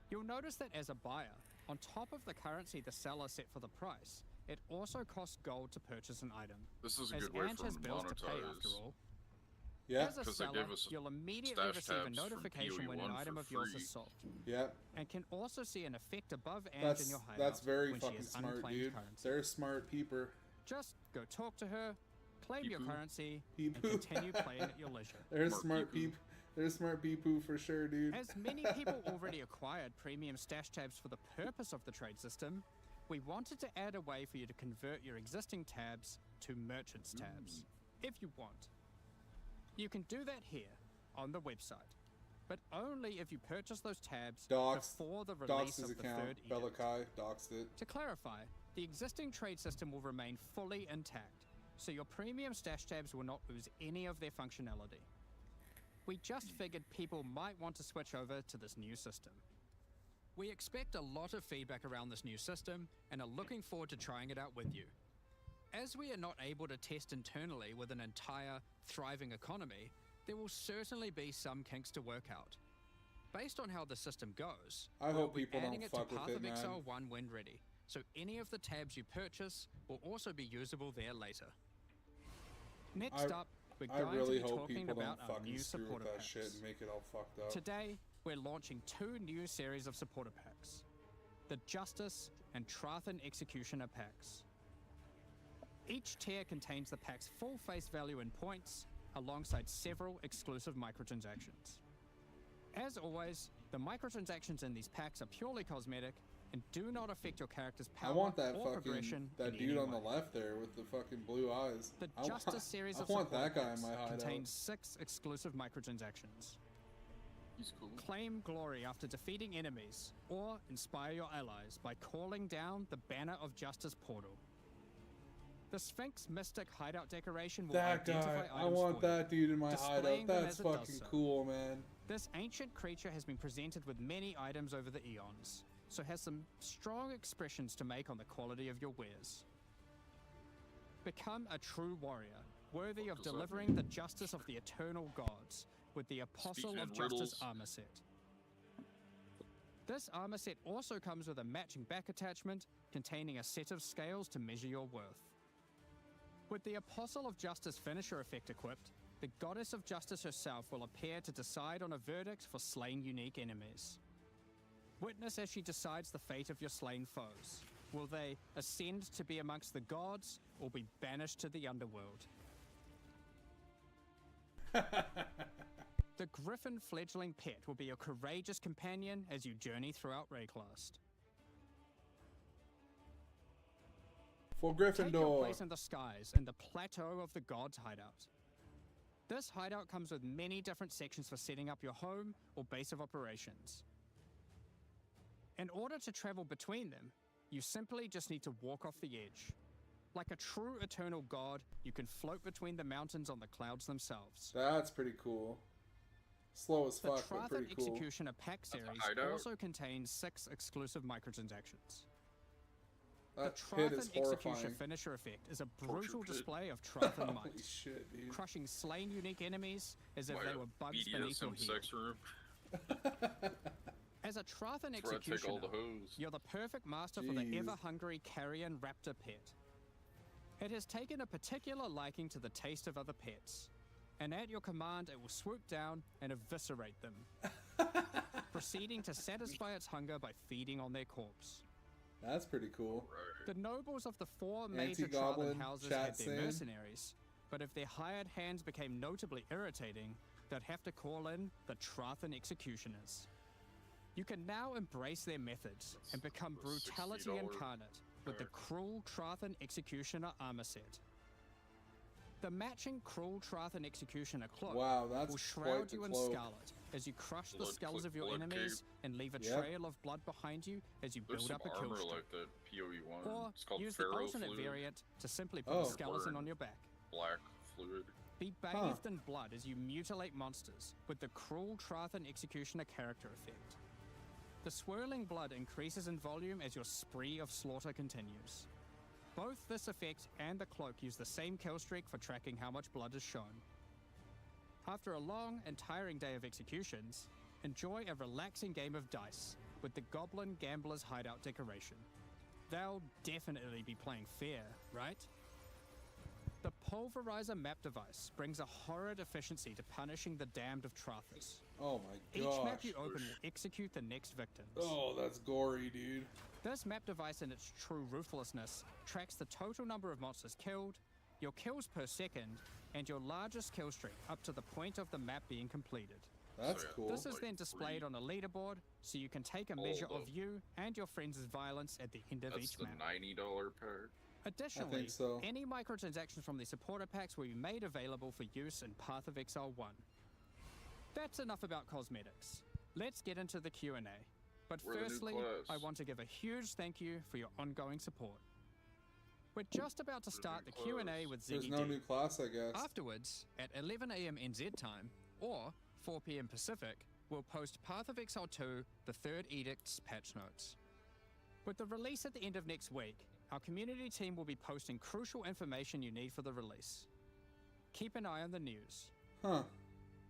You'll notice that as a buyer, on top of the currency the seller set for the price, it also costs gold to purchase an item. This is a As good way Ange for has them to bills to pay after monetize. all. Yeah, As a 'Cause they seller, give us you'll immediately stash receive a tabs from notification when an POE1 item for of yours free. is sold, yeah. and can also see an effect above Ange in your hideout That's very when she fucking has smart, unclaimed dude. currency. They're a smart peeper. Just go talk to her, claim your Peepoo. currency, and Peepoo. continue playing at your leisure. They're a Smart smart peepoo. peep. They're a smart peepoo for sure, dude. As many people already acquired premium stash tabs for the purpose of the trade system, we wanted to add a way for you to convert your existing tabs to merchants tabs, if you want. You can do that here, on the website, but only if you purchase those tabs Doxed. before the Doxed release his of the account. third edict. Bellakai doxed it. To clarify, the existing trade system will remain fully intact, so your premium stash tabs will not lose any of their functionality. We just figured people might want to switch over to this new system. We expect a lot of feedback around this new system and are looking forward to trying it out with you. As we are not able to test internally with an entire, thriving economy, there will certainly be some kinks to work out. Based on how the system goes, I hope we're people adding don't it to fuck with Path it, of man. Exile 1 when ready, so any of the tabs you purchase will also be usable there later. Next up, we're I going really to be hope talking people about don't our fucking new screw with supporter that packs. shit and make it all fucked up. Today, we're launching 2 new series of supporter packs. the Justice and Trathan Executioner packs. Each tier contains the pack's full face value in points, alongside several exclusive microtransactions. As always, the microtransactions in these packs are purely cosmetic and do not affect your character's power I want that or fucking progression that in dude any on the way. left there with the fucking blue eyes. The I Justice series I of want support that guy in packs my hideout. contains 6 exclusive microtransactions. He's cool. Claim glory after defeating enemies, or inspire your allies by calling down the Banner of Justice portal. The Sphinx Mystic hideout decoration will That identify guy. I items want for you. that dude in my displaying hideout. them That's as it does fucking so. cool, man. This ancient creature has been presented with many items over the eons, so has some strong expressions to make on the quality of your wares. Become a true warrior, worthy of does that delivering mean? the justice of the eternal gods, with the Apostle Speaking of in Justice riddles. armor set. This armor set also comes with a matching back attachment containing a set of scales to measure your worth. With the Apostle of Justice finisher effect equipped, the Goddess of Justice herself will appear to decide on a verdict for slain unique enemies. Witness as she decides the fate of your slain foes. Will they ascend to be amongst the gods or be banished to the underworld? The Griffin fledgling pet will be your courageous companion as you journey throughout Rayclast. For Take your Gryffindor. place in the skies in the Plateau of the Gods hideout. This hideout comes with many different sections for setting up your home or base of operations. In order to travel between them, you simply just need to walk off the edge. Like a true eternal god, you can float between the mountains on the clouds themselves. That's pretty cool. Slow as The fuck, but Trathan pretty cool. Executioner pack a series hideout? also contains 6 exclusive microtransactions. That The pit is Trathan Executioner horrifying. finisher effect is a Torture brutal pit. display of Trathan Holy might, shit, dude. crushing slain unique enemies as if they were bugs beneath your BDSM heel. sex room. As a Trathan That's where I take all Executioner, the hoes. you're the perfect master for the Jeez. ever-hungry carrion raptor pet. It has taken a particular liking to the taste of other pets, and at your command it will swoop down and eviscerate them, proceeding to satisfy its hunger by feeding on their corpse. That's pretty cool. Right. The nobles of the 4 major Anti-goblin Trathan houses chat had their saying. mercenaries, but if their hired hands became notably irritating, they'd have to call in the Trathan Executioners. You can now embrace their methods and become That's brutality $60 incarnate with the cruel Trathan Executioner armor set. The matching cruel Trathan Executioner cloak Wow, will that's quite shroud the you in cloak. scarlet as you crush the Blood skulls cl- of your blood enemies and leave a Yep. trail of blood behind you as you There's build some up a kill armor streak. like that POE one. Or It's called use the Pharaoh alternate fluid. variant to simply put Oh. a skeleton Burn. on your back. Black fluid. Be bathed in blood as you mutilate monsters with the cruel Trathan Executioner character effect. The swirling blood increases in volume as your spree of slaughter continues. Both this effect and the cloak use the same kill streak for tracking how much blood is shown. After a long and tiring day of executions, enjoy a relaxing game of dice with the Goblin Gambler's Hideout decoration. They'll definitely be playing fair, right? The Pulverizer map device brings a horrid efficiency to punishing the damned of Trathas. Oh my Each gosh. map you open will execute the next victims. Oh, that's gory, dude. This map device, in its true ruthlessness, tracks the total number of monsters killed, your kills per second, and your largest kill streak up to the point of the map being completed. That's So, yeah. cool. This is like then displayed three. on a leaderboard, so you can take a All measure the- of you and your friends' violence at the end of That's each the map. $90 pack. Additionally, so. any microtransactions from the supporter packs will be made available for use in Path of Exile 1. That's enough about cosmetics. Let's get into the Q&A. But We're the new firstly, class. I want to give a huge thank you for your ongoing support. We're just about to We're the start new the Q&A class. with There's Ziggy no D. new class, I guess. Afterwards, at 11 AM NZ time, or 4 PM Pacific, we'll post Path of Exile 2, the Third Edict's patch notes. With the release at the end of next week, our community team will be posting crucial information you need for the release. Keep an eye on the news. Huh.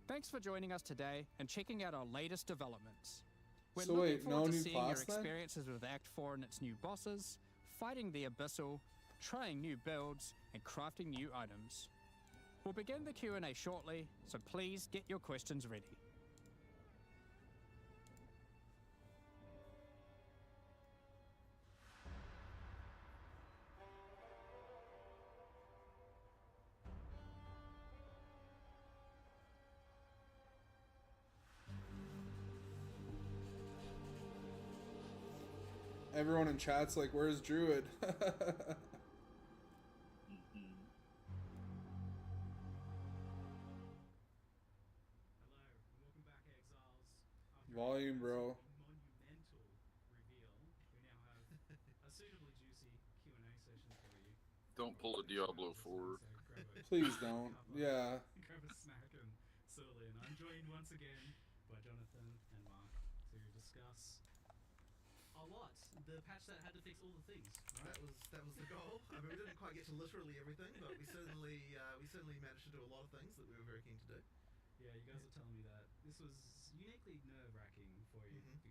Thanks for joining us today and checking out our latest developments. We're So looking wait, forward no to new seeing your class then? experiences with Act 4 and its new bosses, fighting the Abyssal, trying new builds, and crafting new items. We'll begin the Q&A shortly, so please get your questions ready. Everyone in chat's like, "Where's Druid?" Volume, bro. Monumental reveal. We now have a suitably juicy Q&A session for you. Don't pull a Diablo 4. Please don't. Yeah. Grab a smack and settle in. I'm joined once again by Jonathan and Mark to discuss a lot. The patch that had to fix all the things. Right? That was the goal. I mean, we didn't quite get to literally everything, but we certainly managed to do a lot of things that we were very keen to do. Yeah, you guys were telling me that this was uniquely nerve-wracking for you because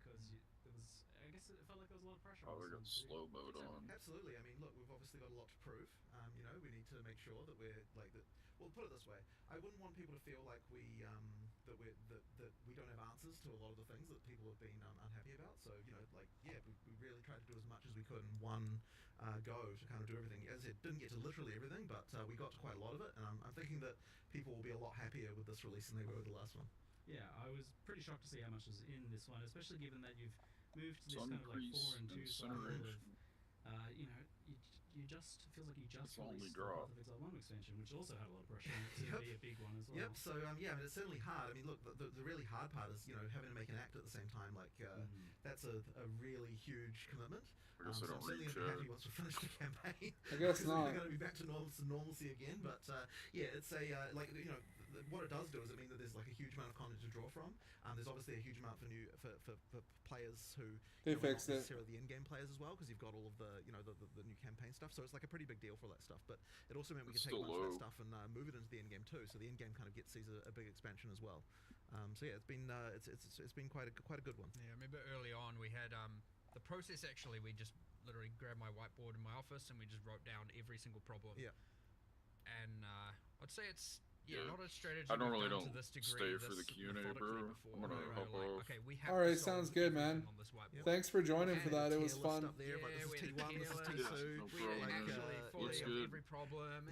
there was, I guess it felt like there was a lot of pressure. Oh, we got slow mode on. Absolutely. I mean, look, we've obviously got a lot to prove. You know, we need to make sure that we're like that. Well, put it this way: I wouldn't want people to feel like we that we don't have answers to a lot of the things that people have been unhappy about. So, you know, like, yeah, we really tried to do as much as we could in one go to kind of do everything. As it didn't get to literally everything, but we got to quite a lot of it, and I'm thinking that people will be a lot happier with this release than they were with the last one. Yeah, I was pretty shocked to see how much was in this one, especially given that you've moved to this kind of like 4 and 2 cycle of, you know, you just feels like you just released the Path of Exile 1 expansion, which also had a lot of pressure on it to be a big one as well. Yep. So yeah, I mean, it's certainly hard. I mean, look, the really hard part is, you know, having to make an act at the same time. Like that's a really huge commitment. So I'm certainly going to be happy once we finish the campaign. I guess not. We're going to be back to normalcy again. But yeah, it's a like, you know, what it does do is it means that there's like a huge amount of content to draw from. There's obviously a huge amount for players who they fixed it. Necessarily the in-game players as well, because you've got all of the, you know, the new campaign stuff. So it's like a pretty big deal for all that stuff. But it also meant we could take a bunch of that stuff and move it into the in-game too. So the in-game kind of sees a big expansion as well. So yeah, it's been quite a good one. Yeah, I remember early on we had the process. Actually, we just literally grabbed my whiteboard in my office and we just wrote down every single problem. Yeah. And I'd say it's not a strategy. I don't really to this degree, stay for the Q&A, bro. I'm gonna hop off. Okay, we have all right, sounds good, man. Thanks for joining for that. It was fun.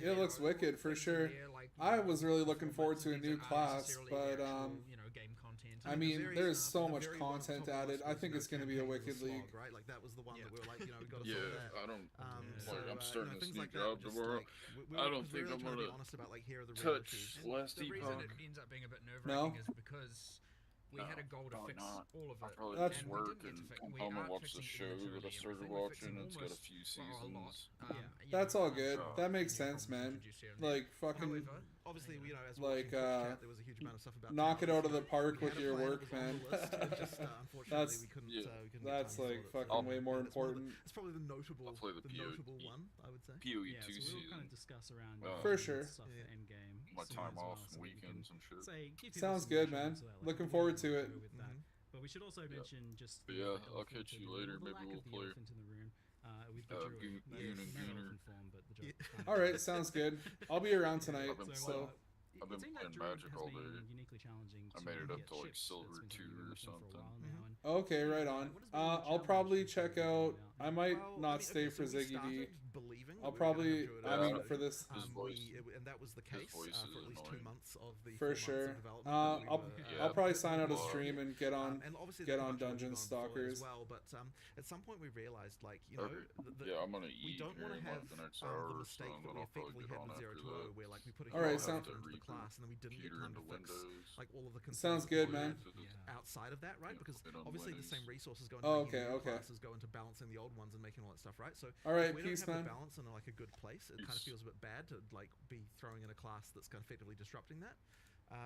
It looks wicked for sure. I was really looking forward to a new class, but I mean, there's so much content added. I think it's going to be a wicked league. Right? Like that was the one that we were like, you know, we got to I don't. I'm starting this new job tomorrow. I don't think I'm gonna touch last The reason it ends up being a bit nerve-wracking is because we had a goal to fix all of it. That's and work and come home and watch the show that I started watching. It's got a few seasons. That's all good. That makes sense, man. Like fucking. Obviously, you know, as like there was a huge amount of stuff about knock it out of the park with your work, man. Unfortunately, we couldn't that's like fucking way more important. It's probably the notable one, I would say. POE 2 so season. we'll kind of discuss around for sure. Stuff end game. My time off and weekends and shit. Sounds good, man. Looking forward to it. But we should also mention just. I'll catch you later. Maybe we'll play. All right, sounds good. I'll be around tonight. So I've been playing Magic all day. I made it up to like Silver 2 or something. Okay, right on. I'll probably check out. I might not stay for Ziggy D. I'll probably. I mean, for this. And that was the case for at least 2 months of the. For sure. I'll probably sign out a stream and get on Dungeon Stalkers. Well, but at some point we realized, like, you know, I'm gonna eat. We don't want to have the next hour the mistake that we effectively had with 0-2, where like we put a huge amount into the class and then we didn't get time to fix like all of the sounds good, man. Outside of that, right? Because obviously the same resources go into classes, go into balancing the old ones and making all that stuff, right? So all right, we peace, don't have man. the balance in like a good place. It kind of feels a bit bad to like be throwing in a class that's kind of effectively disrupting that.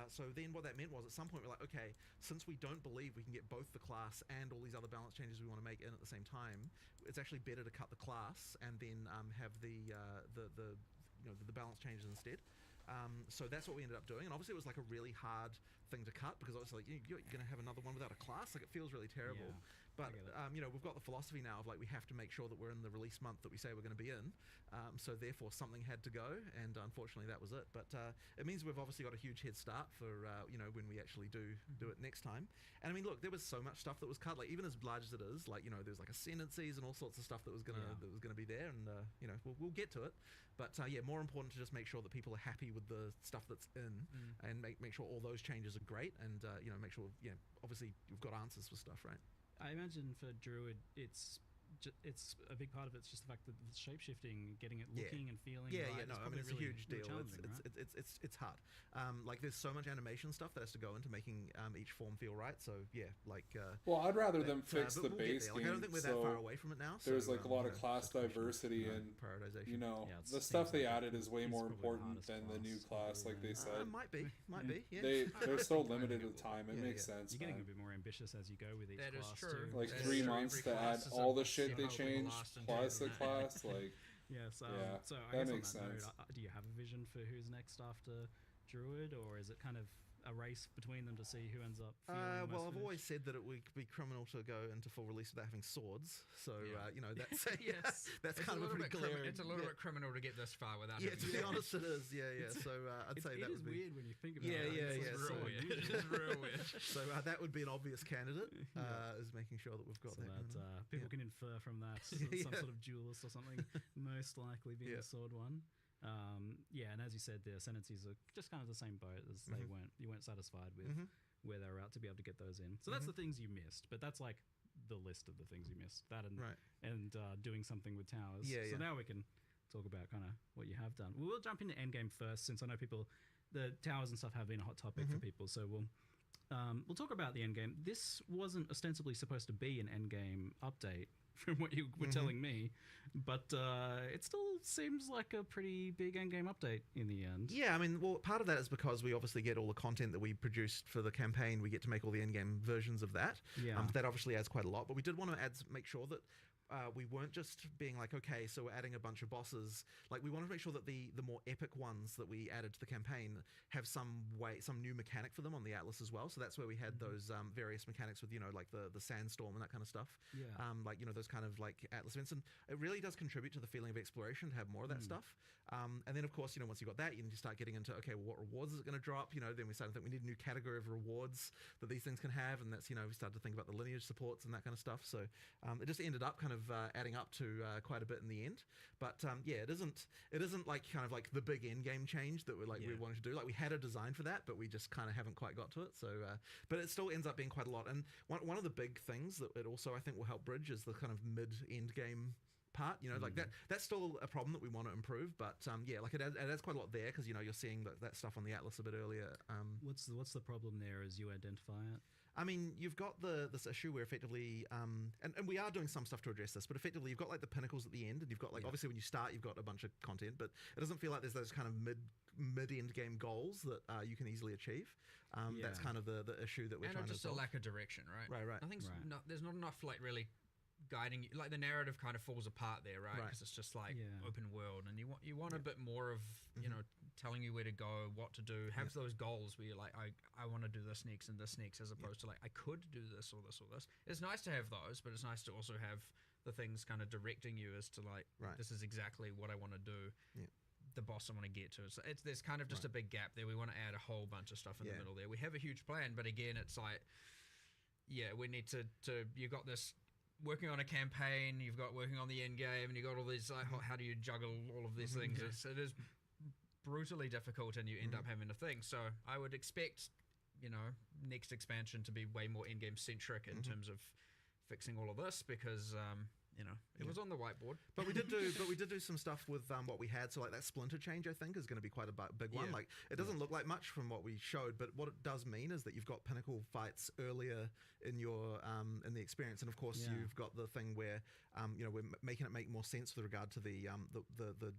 So then what that meant was at some point we're like, okay, since we don't believe we can get both the class and all these other balance changes we want to make in at the same time, it's actually better to cut the class and then have the balance changes instead. So that's what we ended up doing, and obviously it was like a really hard thing to cut because obviously like, you're going to have another one without a class, like it feels really terrible. But you know, we've got the philosophy now of like we have to make sure that we're in the release month that we say we're going to be in. So therefore something had to go, and unfortunately that was it. But it means we've obviously got a huge head start for you know, when we actually do it next time. And I mean, look, there was so much stuff that was cut, like even as large as it is, like, you know, there's like ascendancies and all sorts of stuff that was gonna be there, and you know, we'll get to it. But yeah, more important to just make sure that people are happy with the stuff that's in, and make sure all those changes are great, and you know, make sure obviously you've got answers for stuff, right? I imagine for Druid, it's it's a big part of it's just the fact that the shapeshifting, getting it looking and feeling. Right, No, I mean it's really, a huge deal. Right? It's hard. Like there's so much animation stuff that has to go into making each form feel right. So yeah, like. Well, I'd rather them fix the we'll base game. Like, I don't think we're that far away from it now. There's so, like a lot of class diversity and prioritization. You know, Yeah, the stuff they added is way more important than the new class, like they said. Might be. Yeah. They're so limited with time. It makes sense. You're getting a bit more ambitious as you go with each That is class. true. Too. Like That is 3 true. months Every to add class is all the a shit they hope will changed last until plus the that. class. Like, Yes. Yeah, So I that guess makes on that sense. note, do you have a vision for who's next after Druid, or is it kind of a race between them to see who ends up feeling Well, most I've always finished? said that it would be criminal to go into full release without having swords. So that's Yes. that's It's kind a of a little pretty bit glaring. It's a little bit criminal to get this far without. Yeah, having to be swords. honest, it is. Yeah. So I'd say that It is would be. weird when you think about Yeah, it. yeah, It's yeah. real So weird. It is real weird. So that would be an obvious candidate. Is making sure that we've got So that. that going on. people Yeah. can infer from that Yeah. some sort of duelist or something, most likely being the sword one. And as you said, the ascendancies are just kind of the same boat as they weren't. You weren't satisfied with where they were at to be able to get those in. So that's the things you missed, but that's like the list of the things you missed. That and doing something with towers. So now we can talk about kind of what you have done. We'll jump into endgame first, since I know the towers and stuff have been a hot topic for people. So we'll talk about the endgame. This wasn't ostensibly supposed to be an endgame update, from what you were telling me, but it still seems like a pretty big endgame update in the end. Yeah, I mean, well, part of that is because we obviously get all the content that we produced for the campaign. We get to make all the endgame versions of that. Yeah. That obviously adds quite a lot, but we did want to make sure that we weren't just being like, okay, so we're adding a bunch of bosses. Like, we wanted to make sure that the more epic ones that we added to the campaign have some new mechanic for them on the Atlas as well. So that's where we had those various mechanics with, like the sandstorm and that kind of stuff. Yeah. Like, those kind of like Atlas events. And it really does contribute to the feeling of exploration to have more of that stuff. And then, of course, once you got that, you start getting into, okay, well, what rewards is it going to drop? Then we started to think we need a new category of rewards that these things can have. And that's, we started to think about the lineage supports and that kind of stuff. So it just ended up kind of adding up to quite a bit in the end. But it isn't like kind of like the big end game change that we wanted to do. Like, we had a design for that, but we just kind of haven't quite got to it. So but it still ends up being quite a lot. And one of the big things that it also, I think, will help bridge is the kind of mid end game part. Like that's still a problem that we want to improve. But like it adds quite a lot there, because you're seeing that stuff on the Atlas a bit earlier. What's the problem there as you identify it? I mean, you've got this issue where effectively, and we are doing some stuff to address this, but effectively you've got like the pinnacles at the end, and you've got like, obviously when you start, you've got a bunch of content, but it doesn't feel like there's those kind of mid-end game goals that you can easily achieve. That's kind of the issue that we're trying to solve. And just a lack of direction, right? Right. Nothing's there's not enough like really guiding you. Like, the narrative kind of falls apart there, right? Because it's just like open world, and you want a bit more of telling you where to go, what to do, have those goals where you're like, I want to do this next and this next, as opposed to like, I could do this or this or this. It's nice to have those, but it's nice to also have the things kind of directing you as to like, this is exactly what I want to do. The boss I want to get to. So there's kind of just a big gap there. We want to add a whole bunch of stuff in the middle there. We have a huge plan, but again, it's like, we need to you got this working on a campaign, you've got working on the end game, and you got all these like, how do you juggle all of these things? It is brutally difficult, and you end up having to think. So I would expect, next expansion to be way more end game centric in terms of fixing all of this, because it was on the whiteboard. But we did do some stuff with what we had. So like that splinter change, I think, is going to be quite a big one. Like, it doesn't look like much from what we showed, but what it does mean is that you've got pinnacle fights earlier in your in the experience, and of course you've got the thing where we're making it make more sense with regard to the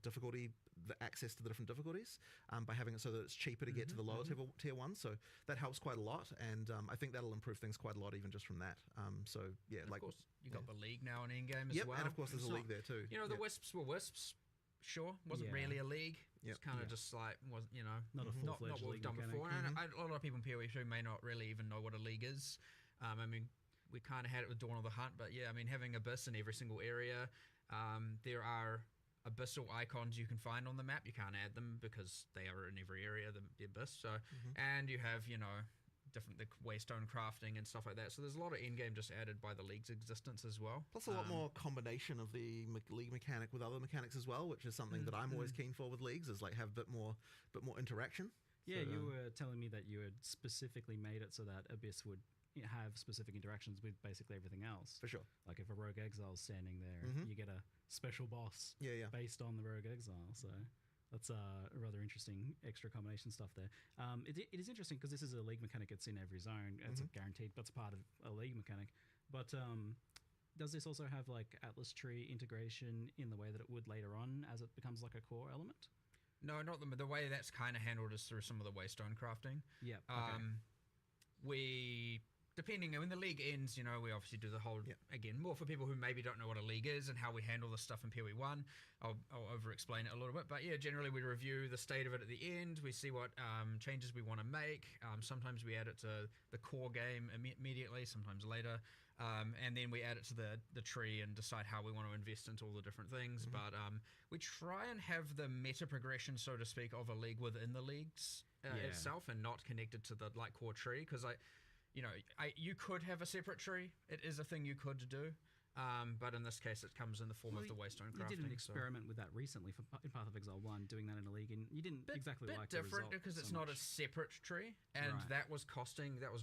difficulty, the access to the different difficulties, by having it so that it's cheaper to get to the lower tier ones. So that helps quite a lot, and I think that'll improve things quite a lot even just from that. So yeah, and like, of course you got the league now in endgame as well. And of course there's a league there too. The Wisps were Wisps, sure, wasn't really a league. It's kind of just like, wasn't not a full-fledged not what we've done mechanic. before. And a lot of people in POE may not really even know what a league is. I mean, we kind of had it with Dawn of the Hunt, but having Abyss in every single area. There are abyssal icons you can find on the map. You can't add them because they are in every area, the Abyss. So, and you have, different the waystone crafting and stuff like that. So there's a lot of endgame just added by the league's existence as well. Plus a lot more combination of the league mechanic with other mechanics as well, which is something that I'm always keen for with leagues, is like have a bit more interaction. Yeah, so, you were telling me that you had specifically made it so that Abyss would have specific interactions with basically everything else. For sure. Like if a rogue exile's standing there, you get a special boss based on the rogue exile. So that's rather interesting extra combination stuff there. It is interesting because this is a league mechanic. It's in every zone. It's a guaranteed. That's part of a league mechanic. But does this also have like Atlas tree integration in the way that it would later on as it becomes like a core element? No, not the way that's kind of handled is through some of the waystone crafting. Yeah. Okay. We, depending when the league ends, we obviously do the whole again more for people who maybe don't know what a league is and how we handle this stuff in POE 1. I'll over-explain it a little bit, but yeah, generally we review the state of it at the end. We see what changes we want to make. Sometimes we add it to the core game immediately, sometimes later. And then we add it to the tree and decide how we want to invest into all the different things. But we try and have the meta progression, so to speak, of a league within the leagues itself, and not connected to the core tree. Because you could have a separate tree. It is a thing you could do. But in this case, it comes in the form of the waystone crafting. You did an experiment with that recently in Path of Exile 1, doing that in a league, and you didn't exactly like the result. Different because it's not a separate tree, and that was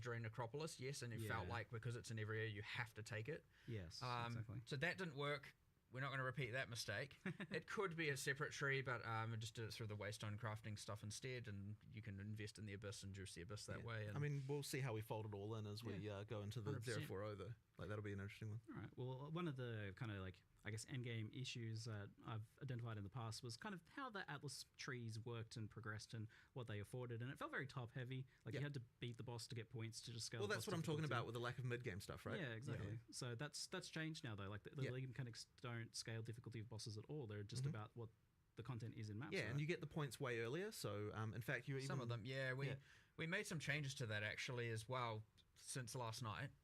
during Necropolis, yes, and it felt like because it's in every area, you have to take it. Yes, exactly. So that didn't work. We're not going to repeat that mistake. It could be a separate tree, but I just did it through the waystone crafting stuff instead, and you can invest in the Abyss and juice the Abyss that way. And I mean, we'll see how we fold it all in as we go into the 040 though. Like that'll be an interesting one. All right. Well, one of the kind of like endgame issues that I've identified in the past was kind of how the Atlas trees worked and progressed and what they afforded, and it felt very top heavy. Like you had to beat the boss to get points to just scale. Well, that's what I'm talking about with the lack of mid game stuff, right? Yeah, exactly. Yeah. So that's changed now though. Like the league mechanics don't scale difficulty of bosses at all. They're just about what the content is in maps. Yeah, right? And you get the points way earlier. So in fact, you even some of them. Yeah, we made some changes to that actually as well since last night.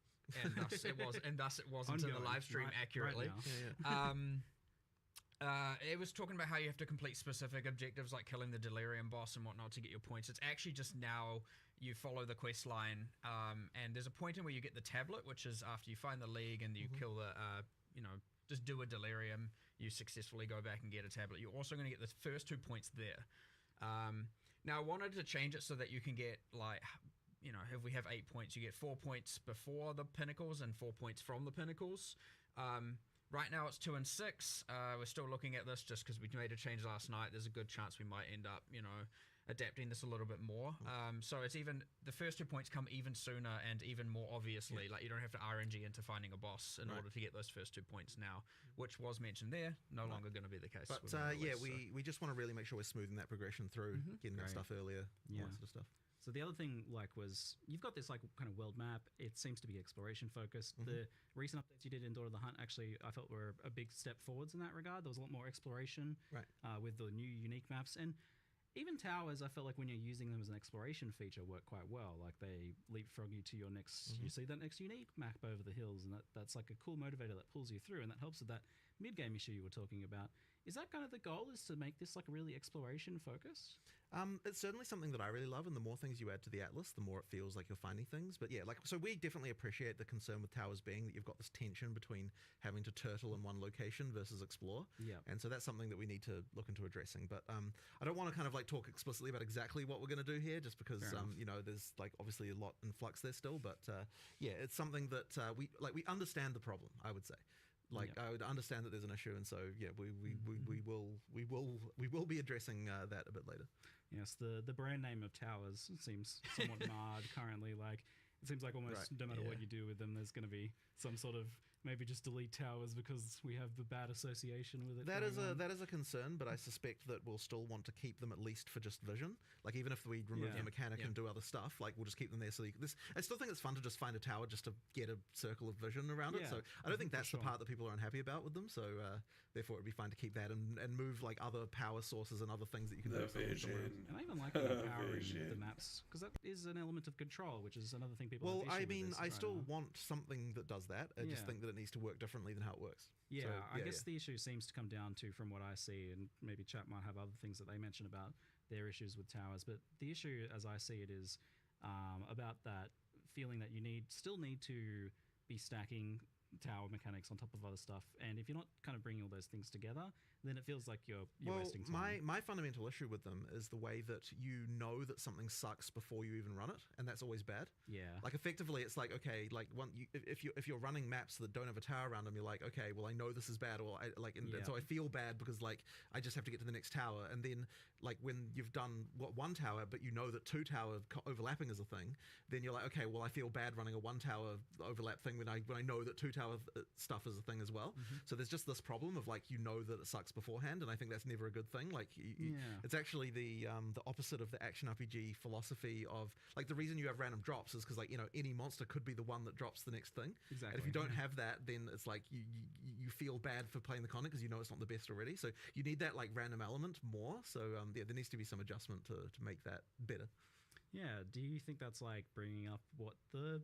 And thus it wasn't in the live stream accurately. It was talking about how you have to complete specific objectives like killing the Delirium boss and whatnot to get your points. It's actually just now you follow the quest line, and there's a point in where you get the tablet, which is after you find the league and you kill the, just do a Delirium, you successfully go back and get a tablet. You're also going to get the first 2 points there. Now I wanted to change it so that you can get like, if we have 8 points, you get 4 points before the pinnacles and 4 points from the pinnacles. Right now it's 2 and 6. We're still looking at this just because we made a change last night. There's a good chance we might end up, adapting this a little bit more. So it's even, the first 2 points come even sooner and even more obviously. Like you don't have to RNG into finding a boss in order to get those first 2 points now, which was mentioned there. No longer going to be the case. But we just want to really make sure we're smoothing that progression through, getting that stuff earlier, all that sort of stuff. So the other thing was you've got this like kind of world map. It seems to be exploration focused. The recent updates you did in Door of the Hunt actually I felt were a big step forwards in that regard. There was a lot more exploration with the new unique maps, and even towers I felt like when you're using them as an exploration feature work quite well. Like they leapfrog you to your next you see that next unique map over the hills, and that's like a cool motivator that pulls you through, and that helps with that mid-game issue you were talking about. Is that kind of the goal, is to make this like really exploration focused? It's certainly something that I really love, and the more things you add to the Atlas, the more it feels like you're finding things. But yeah, so we definitely appreciate the concern with towers being that you've got this tension between having to turtle in one location versus explore. Yeah. And so that's something that we need to look into addressing. But I don't want to kind of like talk explicitly about exactly what we're going to do here, just because there's like obviously a lot in flux there still. But yeah, it's something that we understand the problem, I would say. I would understand that there's an issue, and so yeah, we will be addressing that a bit later. Yes, the brand name of towers seems somewhat marred currently. Like it seems like almost no matter what you do with them, there's going to be some sort of maybe just delete towers because we have the bad association with it. That is a concern, but I suspect that we'll still want to keep them at least for just vision. Like even if we remove the mechanic and do other stuff, like we'll just keep them there. So I still think it's fun to just find a tower just to get a circle of vision around it. So I don't think that's the part that people are unhappy about with them. So therefore it'd be fine to keep that and move like other power sources and other things that you can do. And I even like empowering the maps because that is an element of control, which is another thing people. Well, I mean, I still want something that does that. I just think that it needs to work differently than how it works. Yeah, so, I guess the issue seems to come down to, from what I see, and maybe chat might have other things that they mention about their issues with towers, but the issue as I see it is about that feeling that you still need to be stacking tower mechanics on top of other stuff, and if you're not kind of bringing all those things together, then it feels like you're wasting time. My fundamental issue with them is the way that you know that something sucks before you even run it, and that's always bad. Yeah. Like effectively, it's like, okay, like if you're running maps that don't have a tower around them, you're like, okay, well I know this is bad, or and so I feel bad because like I just have to get to the next tower, and then like when you've done one tower, but you know that 2 tower overlapping is a thing, then you're like, okay, well I feel bad running a 1 tower overlap thing when I know that 2 tower stuff is a thing as well. So there's just this problem of like you know that it sucks beforehand, and I think that's never a good thing. Like it's actually the opposite of the action RPG philosophy of like the reason you have random drops is because like any monster could be the one that drops the next thing. Exactly. And if you don't have that, then it's like you feel bad for playing the content because you know it's not the best already. So you need that like random element more. So there needs to be some adjustment to make that better. Yeah. Do you think that's like bringing up what the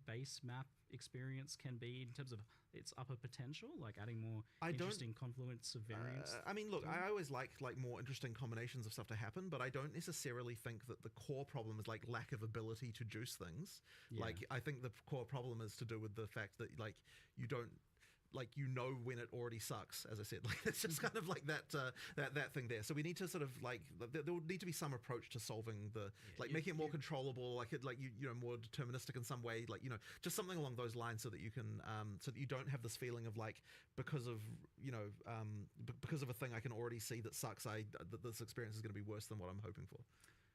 base map experience can be in terms of its upper potential, like adding more interesting confluence of variants? I mean, look, I always like more interesting combinations of stuff to happen, but I don't necessarily think that the core problem is like lack of ability to juice things. Like I think the core problem is to do with the fact that like you don't like when it already sucks, as I said. Like it's just kind of like that thing there. So we need to sort of like there will need to be some approach to solving the making it more controllable, like it more deterministic in some way, like just something along those lines, so that you can so that you don't have this feeling of like because of a thing I can already see that sucks, that this experience is going to be worse than what I'm hoping for.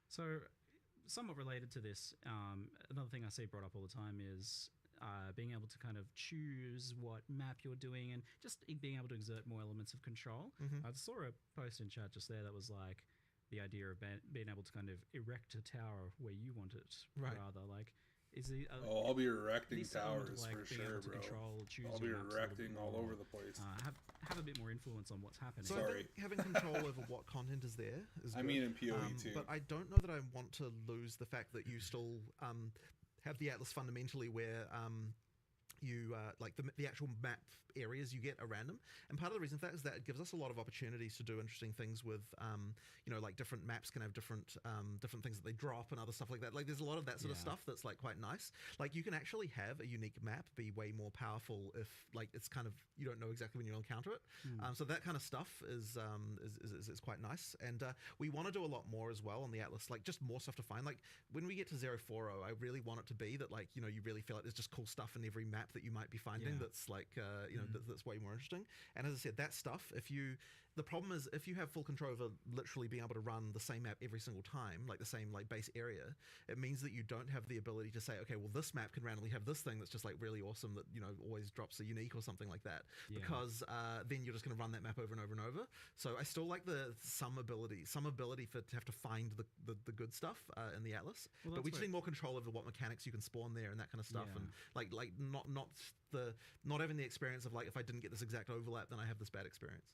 So somewhat related to this, another thing I see brought up all the time is being able to kind of choose what map you're doing and just being able to exert more elements of control. I saw a post in chat just there that was like the idea of being able to kind of erect a tower where you want it, rather. Like, I'll be erecting towers like for sure, bro. I'll be erecting all over the place. Have a bit more influence on what's happening. So I think having control over what content is there is good. I mean in POE too. But I don't know that I want to lose the fact that you still have the Atlas fundamentally where you like the actual map areas you get are random, and part of the reason for that is that it gives us a lot of opportunities to do interesting things with like different maps can have different things that they drop and other stuff like that. Like there's a lot of that sort of stuff that's like quite nice. Like you can actually have a unique map be way more powerful if like it's kind of you don't know exactly when you'll encounter it. So that kind of stuff is quite nice, and we want to do a lot more as well on the Atlas, like just more stuff to find. Like when we get to 040, I really want it to be that like you really feel like there's just cool stuff in every map that you might be finding that's like that's way more interesting. And as I said, that stuff, the problem is if you have full control over literally being able to run the same map every single time, like the same like base area, it means that you don't have the ability to say, okay, well this map can randomly have this thing that's just like really awesome that always drops a unique or something like that, because then you're just going to run that map over and over and over. So I still like some ability to have to find the good stuff in the Atlas, but we just need more control over what mechanics you can spawn there and that kind of stuff, and like not having the experience of like if I didn't get this exact overlap, then I have this bad experience.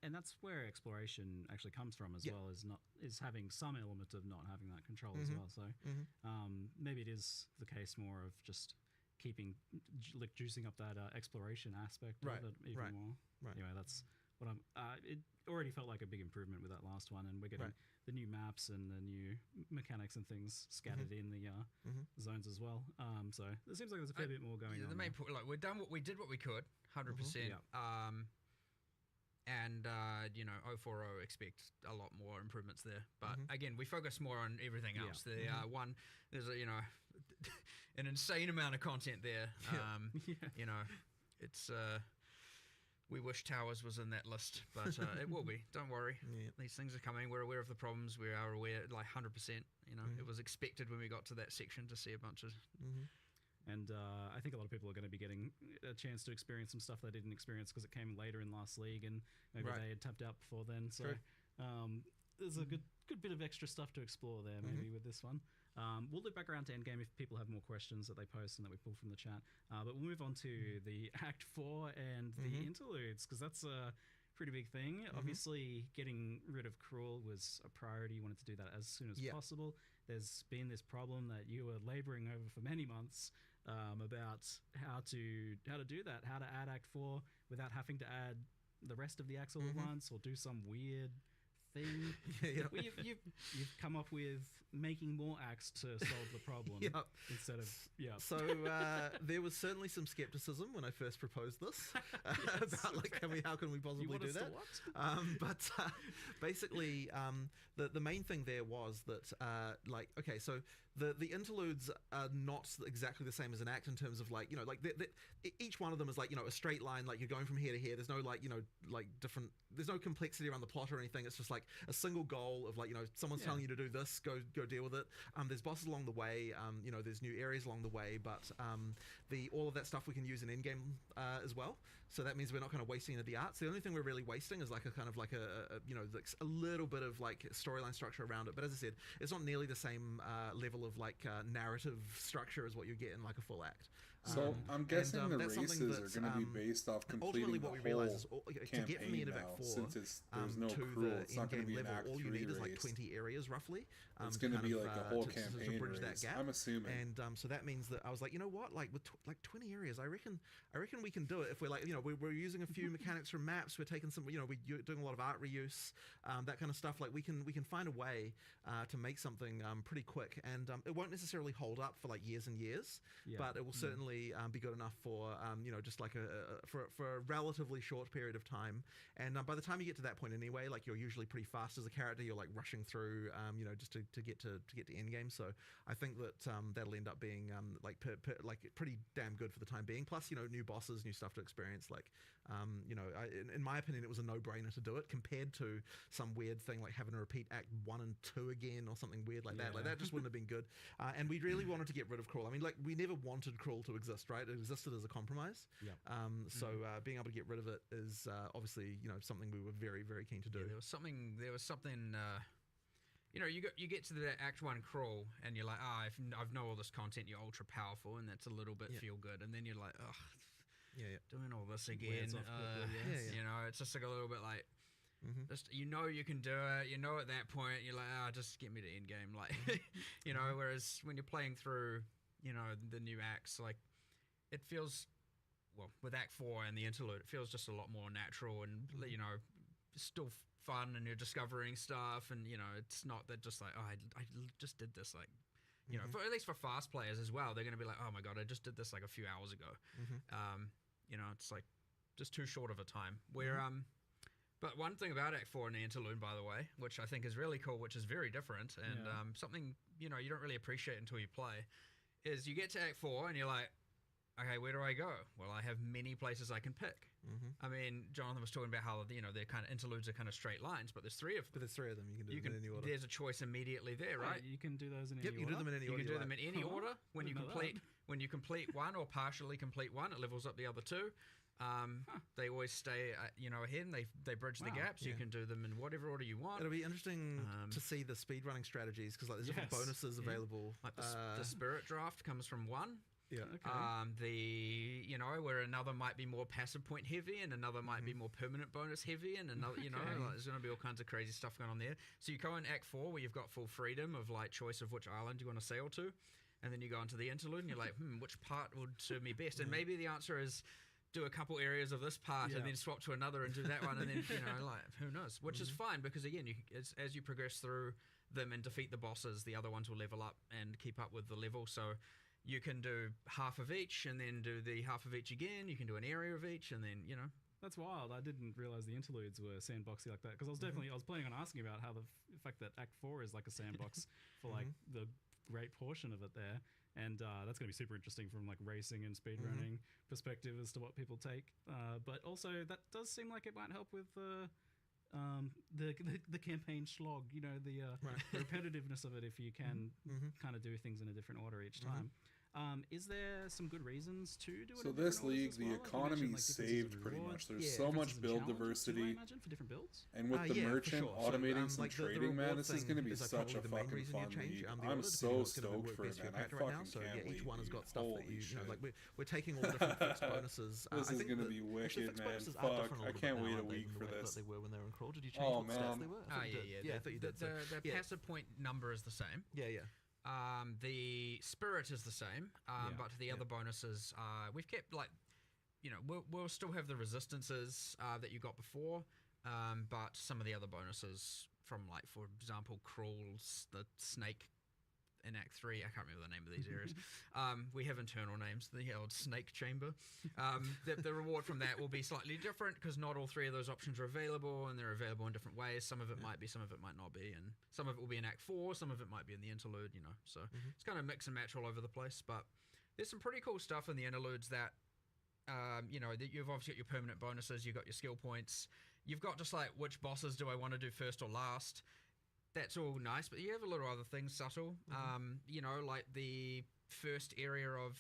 And that's where exploration actually comes from as well, is having some element of not having that control as well. So maybe it is the case more of just juicing up that exploration aspect of it even more. Anyway, that's what it already felt like a big improvement with that last one, and we're getting the new maps and the new mechanics and things scattered in the zones as well. So it seems like there's a fair bit more going on. The main point, like we did what we could, 100%. And 040 expect a lot more improvements there, but again, we focus more on everything else. There's an insane amount of content there. It's we wish Towers was in that list, but it will be. Don't worry. These things are coming. We're aware of the problems. We are aware, like 100%. It was expected when we got to that section to see a bunch of. And I think a lot of people are going to be getting a chance to experience some stuff they didn't experience because it came later in last league, and maybe they had tapped out before then. So there's a good bit of extra stuff to explore there, maybe with this one. We'll loop back around to endgame if people have more questions that they post and that we pull from the chat. But we'll move on to the Act 4 and the interludes, because that's a pretty big thing. Obviously, getting rid of Cruel was a priority. You wanted to do that as soon as possible. There's been this problem that you were laboring over for many months about how to do that, how to add Act 4 without having to add the rest of the acts all at once, or do some weird thing. Well, you've come up with making more acts to solve the problem instead of So there was certainly some skepticism when I first proposed this about like how can we possibly do that? But basically, the main thing there was that so the interludes are not exactly the same as an act in terms of like each one of them is like a straight line, like you're going from here to here. There's no different. There's no complexity around the plot or anything. It's just like a single goal of like someone's telling you to do this, go deal with it. There's bosses along the way. There's new areas along the way, but all of that stuff we can use in endgame as well. So that means we're not kind of wasting any of the arts. The only thing we're really wasting is like a kind of like a little bit of like storyline structure around it. But as I said, it's not nearly the same level of like narrative structure as what you get in like a full act. So I'm guessing the races are going to be based off completing the whole campaign now, since there's no cruel. It's not going to be an Act 3 all you need race. is like 20 areas roughly. It's going to be like a whole campaign to bridge race. that gap. I'm assuming. And so that means that I was like, you know what, like with 20 areas, I reckon we can do it if we're like, we're using a few mechanics from maps. We're taking some, we're doing a lot of art reuse, that kind of stuff. Like we can find a way to make something pretty quick, and it won't necessarily hold up for like years and years, but it will certainly be good enough for just like for a relatively short period of time. And by the time you get to that point anyway, like you're usually pretty fast as a character. You're like rushing through, just to get to end game. So I think that that'll end up being like pretty damn good for the time being. Plus, new bosses, new stuff to experience. Like, in my opinion, it was a no-brainer to do it compared to some weird thing like having to repeat Act 1 and 2 again or something weird like that. Like that just wouldn't have been good. And we really wanted to get rid of Crawl. I mean, like we never wanted Crawl to exist, right? It existed as a compromise. So being able to get rid of it is obviously something we were very, very keen to do. There was something. You get to the Act 1 Crawl and you're like, I've know all this content. You're ultra powerful, and that's a little bit feel good. And then you're like, doing all this again. It's just like a little bit like. Just you can do it. At that point you're like, just get me to end game, like Whereas when you're playing through, the new acts, like it feels with Act 4 and the interlude, it feels just a lot more natural and still fun, and you're discovering stuff, and it's not that just like I just did this like. For, at least for fast players as well, they're going to be like, oh my god, I just did this like a few hours ago. It's like just too short of a time. Where but one thing about Act 4 and the interlude, by the way, which I think is really cool, which is very different, and something you don't really appreciate until you play, is you get to Act 4 and you're like, okay, where do I go? Well, I have many places I can pick. I mean, Jonathan was talking about how their kind of interludes are kind of straight lines, but there's three of them. But there's three of them. You can do them in any order. There's a choice immediately there, right? You can do those in any order. You can do them in any order. You can do them in any order. When you complete one or partially complete one, it levels up the other two. They always stay, ahead, and they bridge the gaps. You can do them in whatever order you want. It'll be interesting to see the speedrunning strategies, because like there's different bonuses available. Like the Spirit Draft comes from one. Yeah. Okay. Where another might be more passive point heavy, and another might be more permanent bonus heavy, and another, like, there's going to be all kinds of crazy stuff going on there. So you go in Act 4 where you've got full freedom of like choice of which island you want to sail to, and then you go into the interlude and you're like, which part would serve me best? And maybe the answer is do a couple areas of this part and then swap to another and do that one, and then like who knows? Which is fine, because again, as you progress through them and defeat the bosses, the other ones will level up and keep up with the level. So you can do half of each and then do the half of each again. You can do an area of each, and then That's wild. I didn't realize the interludes were sandboxy like that, because I was planning on asking about how the fact that Act 4 is like a sandbox for like the great portion of it there, and that's going to be super interesting from like racing and speedrunning perspective as to what people take. But also that does seem like it might help with the campaign slog, the repetitiveness of it, if you can kind of do things in a different order each time. Is there some good reasons to do it? So this league, the economy saved pretty much. There's so much build diversity, for different builds. And with the merchant automating some trading, man, this is going to be such a fucking fun league. I'm so stoked for it, man. I fucking can't wait. Each one has got stuff that like we're taking all the different fixed bonuses. This is going to be wicked, man. Fuck, I can't wait a week for this. They were when they were in Crawl. Did you change what stats they were? Yeah. I thought you did. The passive point number is the same. Yeah. The spirit is the same, but the other bonuses, we've kept like, we'll still have the resistances that you got before, but some of the other bonuses from like, for example, Crawls, the snake in Act 3, I can't remember the name of these areas. We have internal names, the old snake chamber. The reward from that will be slightly different because not all 3 of those options are available, and they're available in different ways. Some of it might be, some of it might not be, and some of it will be in Act 4, some of it might be in the interlude, you know. So it's kind of mix and match all over the place, but there's some pretty cool stuff in the interludes that, you know, that you've obviously got your permanent bonuses, you've got your skill points, you've got just like which bosses do I want to do first or last. That's all nice, but you have a little other things subtle. You know, like the first area of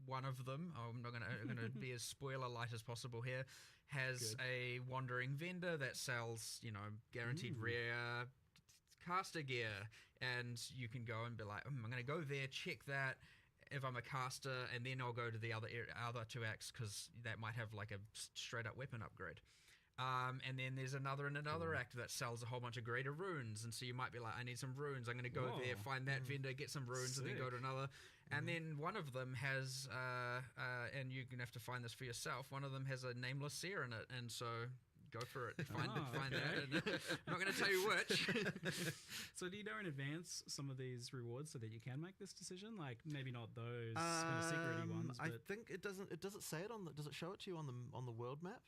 one of them, I'm not gonna be as spoiler light as possible here, has a wandering vendor that sells, you know, guaranteed rare caster gear, and you can go and be like, I'm gonna go there, check that if I'm a caster, and then I'll go to the other 2 acts because that might have like a straight up weapon upgrade. And then there's another act that sells a whole bunch of greater runes, and so you might be like, I need some runes, I'm going to go there, find that vendor, get some runes, and then go to another. And then one of them has, and you're going to have to find this for yourself, one of them has a nameless seer in it, and so go for it, find that. And I'm not going to tell you which. So do you know in advance some of these rewards so that you can make this decision? Like maybe not those kind of secret-y ones. I think it doesn't. Does it say it on the? Does it show it to you on the world map?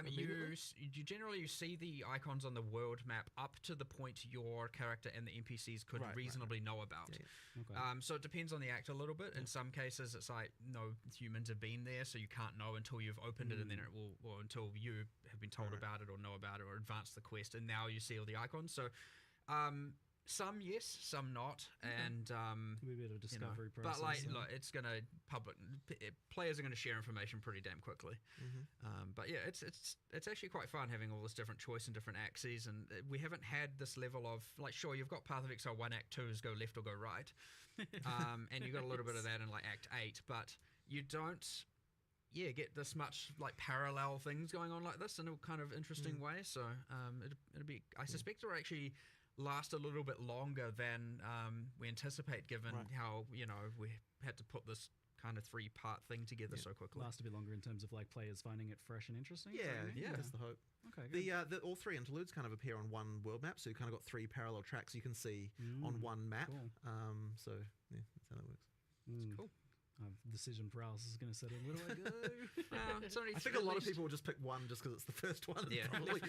You generally see the icons on the world map up to the point your character and the NPCs could reasonably know about. Okay. So it depends on the act a little bit. In some cases, it's like no humans have been there, so you can't know until you've opened it, and then it will, or until you have been told about it or know about it or advanced the quest, and now you see all the icons. So some yes, some not, and It'll be a bit of a discovery process. But like, look, it's gonna players are gonna share information pretty damn quickly. But yeah, it's actually quite fun having all this different choice and different axes, and we haven't had this level of like, sure, you've got Path of Exile 1 Act 2's go left or go right, and you got a little bit of that in like Act 8, but you don't. Yeah, get this much like parallel things going on like this in a kind of interesting way. So it'll be. I suspect it'll actually last a little bit longer than we anticipate, given how, you know, we had to put this kind of 3-part thing together so quickly. Last a bit longer in terms of like players finding it fresh and interesting. Yeah, that's the hope. Okay, the all 3 interludes kind of appear on one world map, so you kind of got 3 parallel tracks you can see on one map. Cool. So yeah, that's how that works. It's cool. Decision paralysis is going to set in. Where do I go? I think a lot of people will just pick one just because it's the first one. Yeah, probably,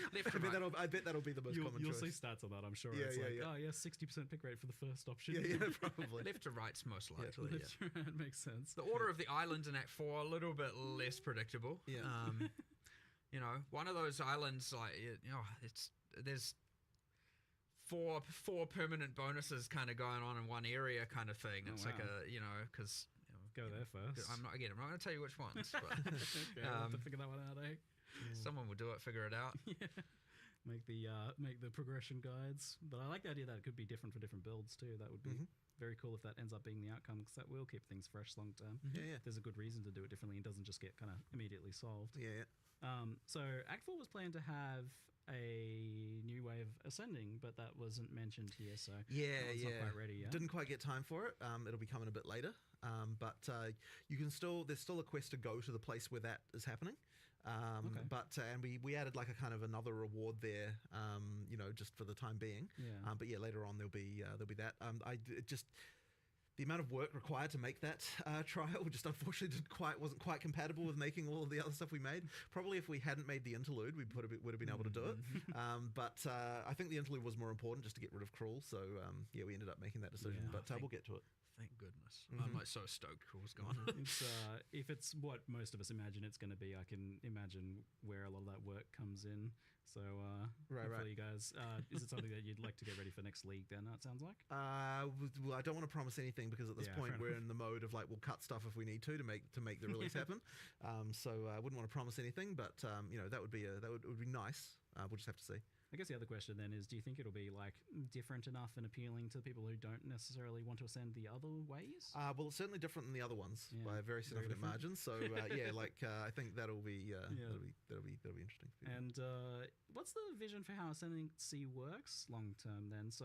I bet that'll be the most common You'll choice. see stats on that, I'm sure. It's like, oh yeah, 60% pick rate for the first option. Yeah, probably. Left to right's most likely. Left to right makes sense. The order of the islands in Act 4 a little bit less predictable. Yeah. You know, one of those islands, like, you know, there's four permanent bonuses kind of going on in one area kind of thing. It's like a, you know, because go there first. I'm not going to tell you which ones, but okay, I'll have to figure that one out, eh? Someone will do it, figure it out. Yeah. Make the progression guides. But I like the idea that it could be different for different builds too. That would be very cool if that ends up being the outcome, because that will keep things fresh long term. Yeah. There's a good reason to do it differently and doesn't just get kind of immediately solved. Yeah. So Act 4 was planned to have a new way of ascending, but that wasn't mentioned here, so it's not quite ready yet. Didn't quite get time for it. It'll be coming a bit later, but you can there's still a quest to go to the place where that is happening. But and we added like a kind of another reward there, you know, just for the time being. But yeah, later on there'll be that. The amount of work required to make that trial just unfortunately wasn't quite compatible with making all of the other stuff we made. Probably if we hadn't made the interlude, we would have been able to do it. But I think the interlude was more important just to get rid of Cruel. So yeah, we ended up making that decision. But we'll get to it. Thank goodness. I'm like so stoked Cruel's gone. It's if it's what most of us imagine it's going to be, I can imagine where a lot of that work comes in. So hopefully you guys, is it something that you'd like to get ready for next league then, it sounds like? Well, I don't want to promise anything because at this point we're in the mode of like, we'll cut stuff if we need to make the release happen. So I wouldn't want to promise anything, but you know, that would be nice. We'll just have to see. I guess the other question then is, do you think it'll be like different enough and appealing to people who don't necessarily want to ascend the other ways? Well, it's certainly different than the other ones by a very significant margin. So yeah, like I think that'll be interesting. And what's the vision for how ascendancy works long term then? So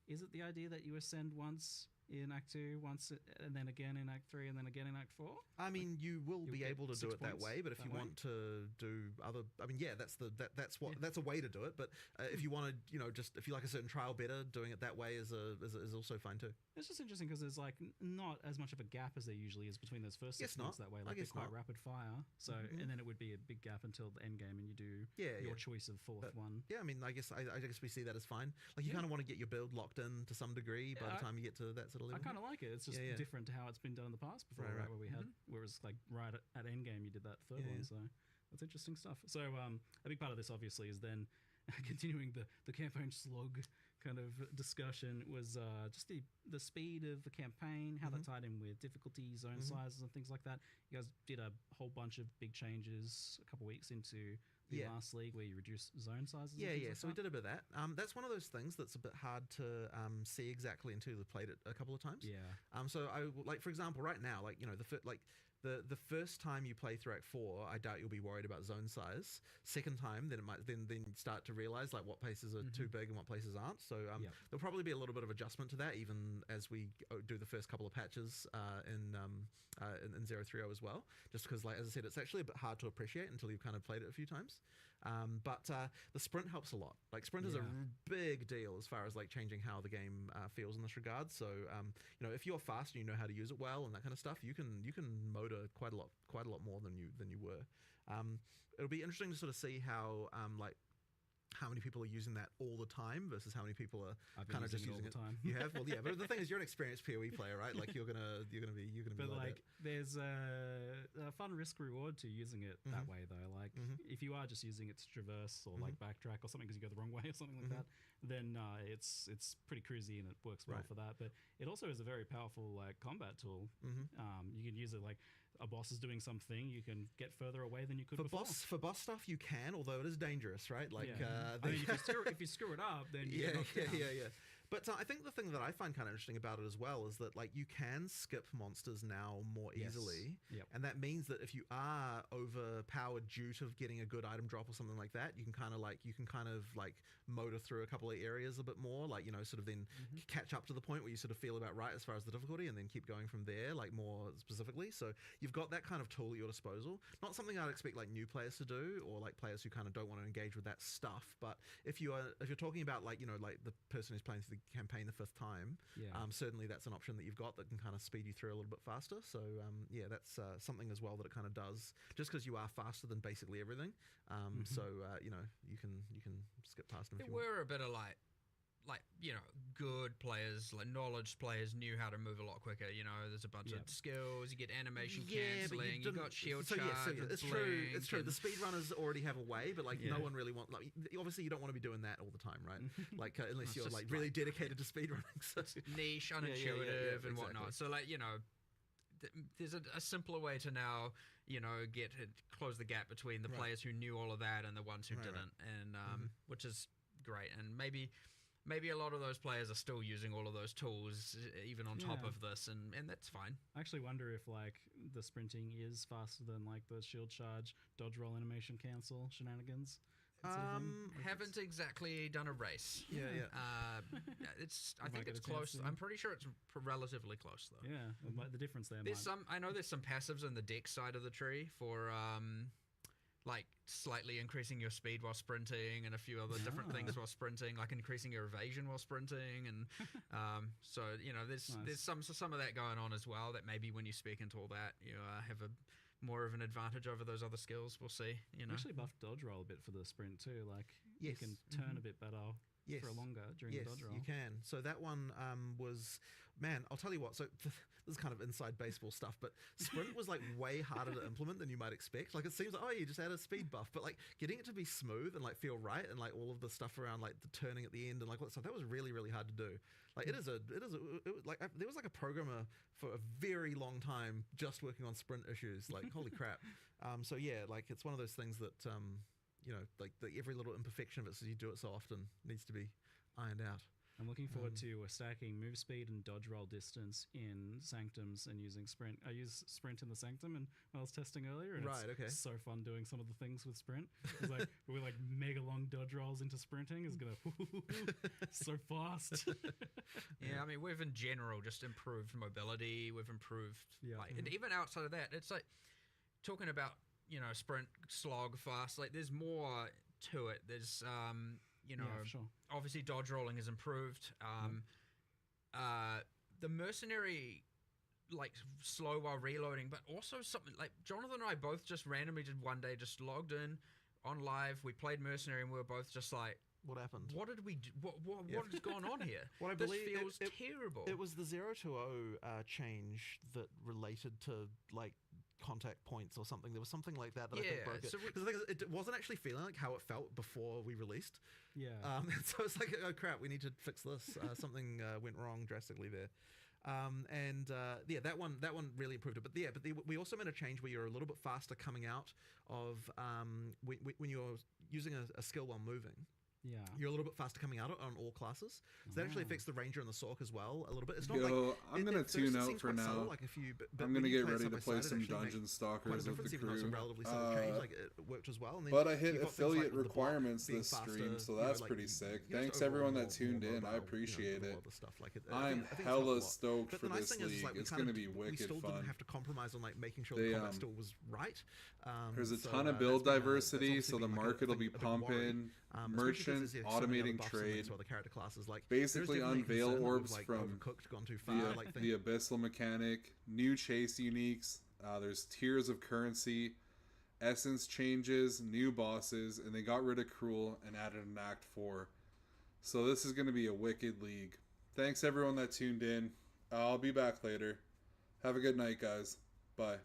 is it the idea that you ascend once in Act 2 once, and then again in Act 3, and then again in Act 4? I mean, you will be able to do it that way, but if you way? want to do other, I mean, yeah, that's a way to do it. But if you want to, just if you like a certain trial better, doing it that way is also fine too. It's just interesting because there's like not as much of a gap as there usually is between those first 6 months that way. Like, they're quite rapid fire. So and then it would be a big gap until the end game, and you do your choice of fourth one. Yeah, I mean, I guess we see that as fine. Like, you kind of want to get your build locked in to some degree by the time you get to that sort of level. I kind of like it. It's just different to how it's been done in the past before, right? Where we had, whereas like right at end game, you did that third one. So that's interesting stuff. So a big part of this obviously is then continuing the campaign slog kind of discussion was just the speed of the campaign, how that tied in with difficulty, zone sizes, and things like that. You guys did a whole bunch of big changes a couple weeks into the last league where you reduced zone sizes. So we did a bit of that. That's one of those things that's a bit hard to see exactly until you've played it a couple of times. So I like, for example, right now, like, the first time you play through Act 4, I doubt you'll be worried about zone size. Second time, then it might then start to realize like what places are too big and what places aren't. So there'll probably be a little bit of adjustment to that even as we do the first couple of patches in 030 as well. Just because, like, as I said, it's actually a bit hard to appreciate until you've kind of played it a few times. But the sprint helps a lot. Like, sprint is a big deal as far as like changing how the game feels in this regard. So if you're fast and you know how to use it well and that kind of stuff, you can motor quite a lot more than you were. It'll be interesting to sort of see how many people are using that all the time versus how many people are kind of just using it all the time. You have, well, yeah, but the thing is, you're an experienced POE player, right? Like, you're gonna be. But like there's a fun risk reward to using it that way, though. Like, if you are just using it to traverse or like backtrack or something because you go the wrong way or something like that, then it's pretty cruisy and it works well for that. But it also is a very powerful like combat tool. You can use it like a boss is doing something, you can get further away than you could before. For boss stuff, you can, although it is dangerous, right? Like, I mean, if you screw it up, then you get knocked down. But I think the thing that I find kind of interesting about it as well is that, like, you can skip monsters now more easily, and that means that if you are overpowered due to getting a good item drop or something like that, you can kind of motor through a couple of areas a bit more, like, sort of then catch up to the point where you sort of feel about right as far as the difficulty, and then keep going from there, like, more specifically. So you've got that kind of tool at your disposal. Not something I'd expect like new players to do, or like players who kind of don't want to engage with that stuff. But if you're talking about like the person who's playing through the campaign the fifth time, certainly that's an option that you've got that can kind of speed you through a little bit faster. So that's something as well that it kind of does, just because you are faster than basically everything. So you can skip past them if you want. We're a bit of like good players, like knowledge players knew how to move a lot quicker. There's a bunch of skills, you get animation cancelling, you got shield charge. It's true. It's true. The speedrunners already have a way, but like no one really wants. Like, obviously, you don't want to be doing that all the time, right? Like unless you're like really dedicated to speedrunning. So. Niche, unintuitive, and whatnot. So like there's a simpler way to now close the gap between the players who knew all of that and the ones who didn't, and which is great. And maybe a lot of those players are still using all of those tools even on top of this, and that's fine. I actually wonder if like the sprinting is faster than like the shield charge, dodge roll, animation cancel shenanigans. Haven't exactly done a race. I think it's close. I'm pretty sure it's relatively close though. The difference there. I know there's some passives on the deck side of the tree for like slightly increasing your speed while sprinting, and a few other different things while sprinting, like increasing your evasion while sprinting, and so there's some of that going on as well. That maybe when you speak into all that, you have more of an advantage over those other skills. We'll see. Actually buffed dodge roll a bit for the sprint too. Like you can turn a bit better. For longer during the dodge roll. You can. So that one was, man, I'll tell you what. So this is kind of inside baseball stuff, but sprint was like way harder to implement than you might expect. Like, it seems like, oh, you just add a speed buff, but like getting it to be smooth and like feel right, and like all of the stuff around like the turning at the end and like all that stuff, that was really, really hard to do. Like it was like there was like a programmer for a very long time just working on sprint issues. Like, holy crap. So yeah, like it's one of those things that like every little imperfection of it, so you do it so often, needs to be ironed out. I'm looking forward to stacking move speed and dodge roll distance in Sanctums and using sprint. I use sprint in the Sanctum and I was testing earlier, and it's so fun doing some of the things with sprint. It's like we're like mega long dodge rolls into sprinting is gonna so fast. I mean, we've in general just improved mobility. We've improved, and even outside of that, it's like talking about sprint, slog, fast. Like there's more to it. There's obviously dodge rolling has improved. The mercenary like slow while reloading, but also something like Jonathan and I both just randomly did one day, just logged in on live. We played mercenary and we were both just like, what happened? What did we do? What has gone on here? I this believe feels terrible. It was the 0-0 change that related to like contact points or something. There was something like that I think broke it. So the thing is, it wasn't actually feeling like how it felt before we released. So it's like, oh crap, we need to fix this. Something went wrong drastically there. That one really improved it. But we also made a change where you're a little bit faster coming out of when you're using a skill while moving. You're a little bit faster coming out on all classes. So that actually affects the Ranger and the Sork as well a little bit. It's not I'm going to tune out for now. Subtle, like I'm going to get ready to play some Dungeon Stalkers with the crew. It's a relatively subtle change. Like it worked as well. And then but I hit affiliate requirements this stream, so that's pretty sick. Thanks everyone that tuned in. I appreciate it. I'm hella stoked for this league. It's going to be wicked fun. We still didn't have to compromise on like making sure the combat still was right. There's a ton of build diversity, so the market will be pumping. Merchant, automating trade, the character classes, like basically unveil orbs from gone too far, the abyssal mechanic, new chase uniques, there's tiers of currency, essence changes, new bosses, and they got rid of Cruel and added an Act 4. So this is going to be a wicked league. Thanks everyone that tuned in. I'll be back later. Have a good night, guys. Bye.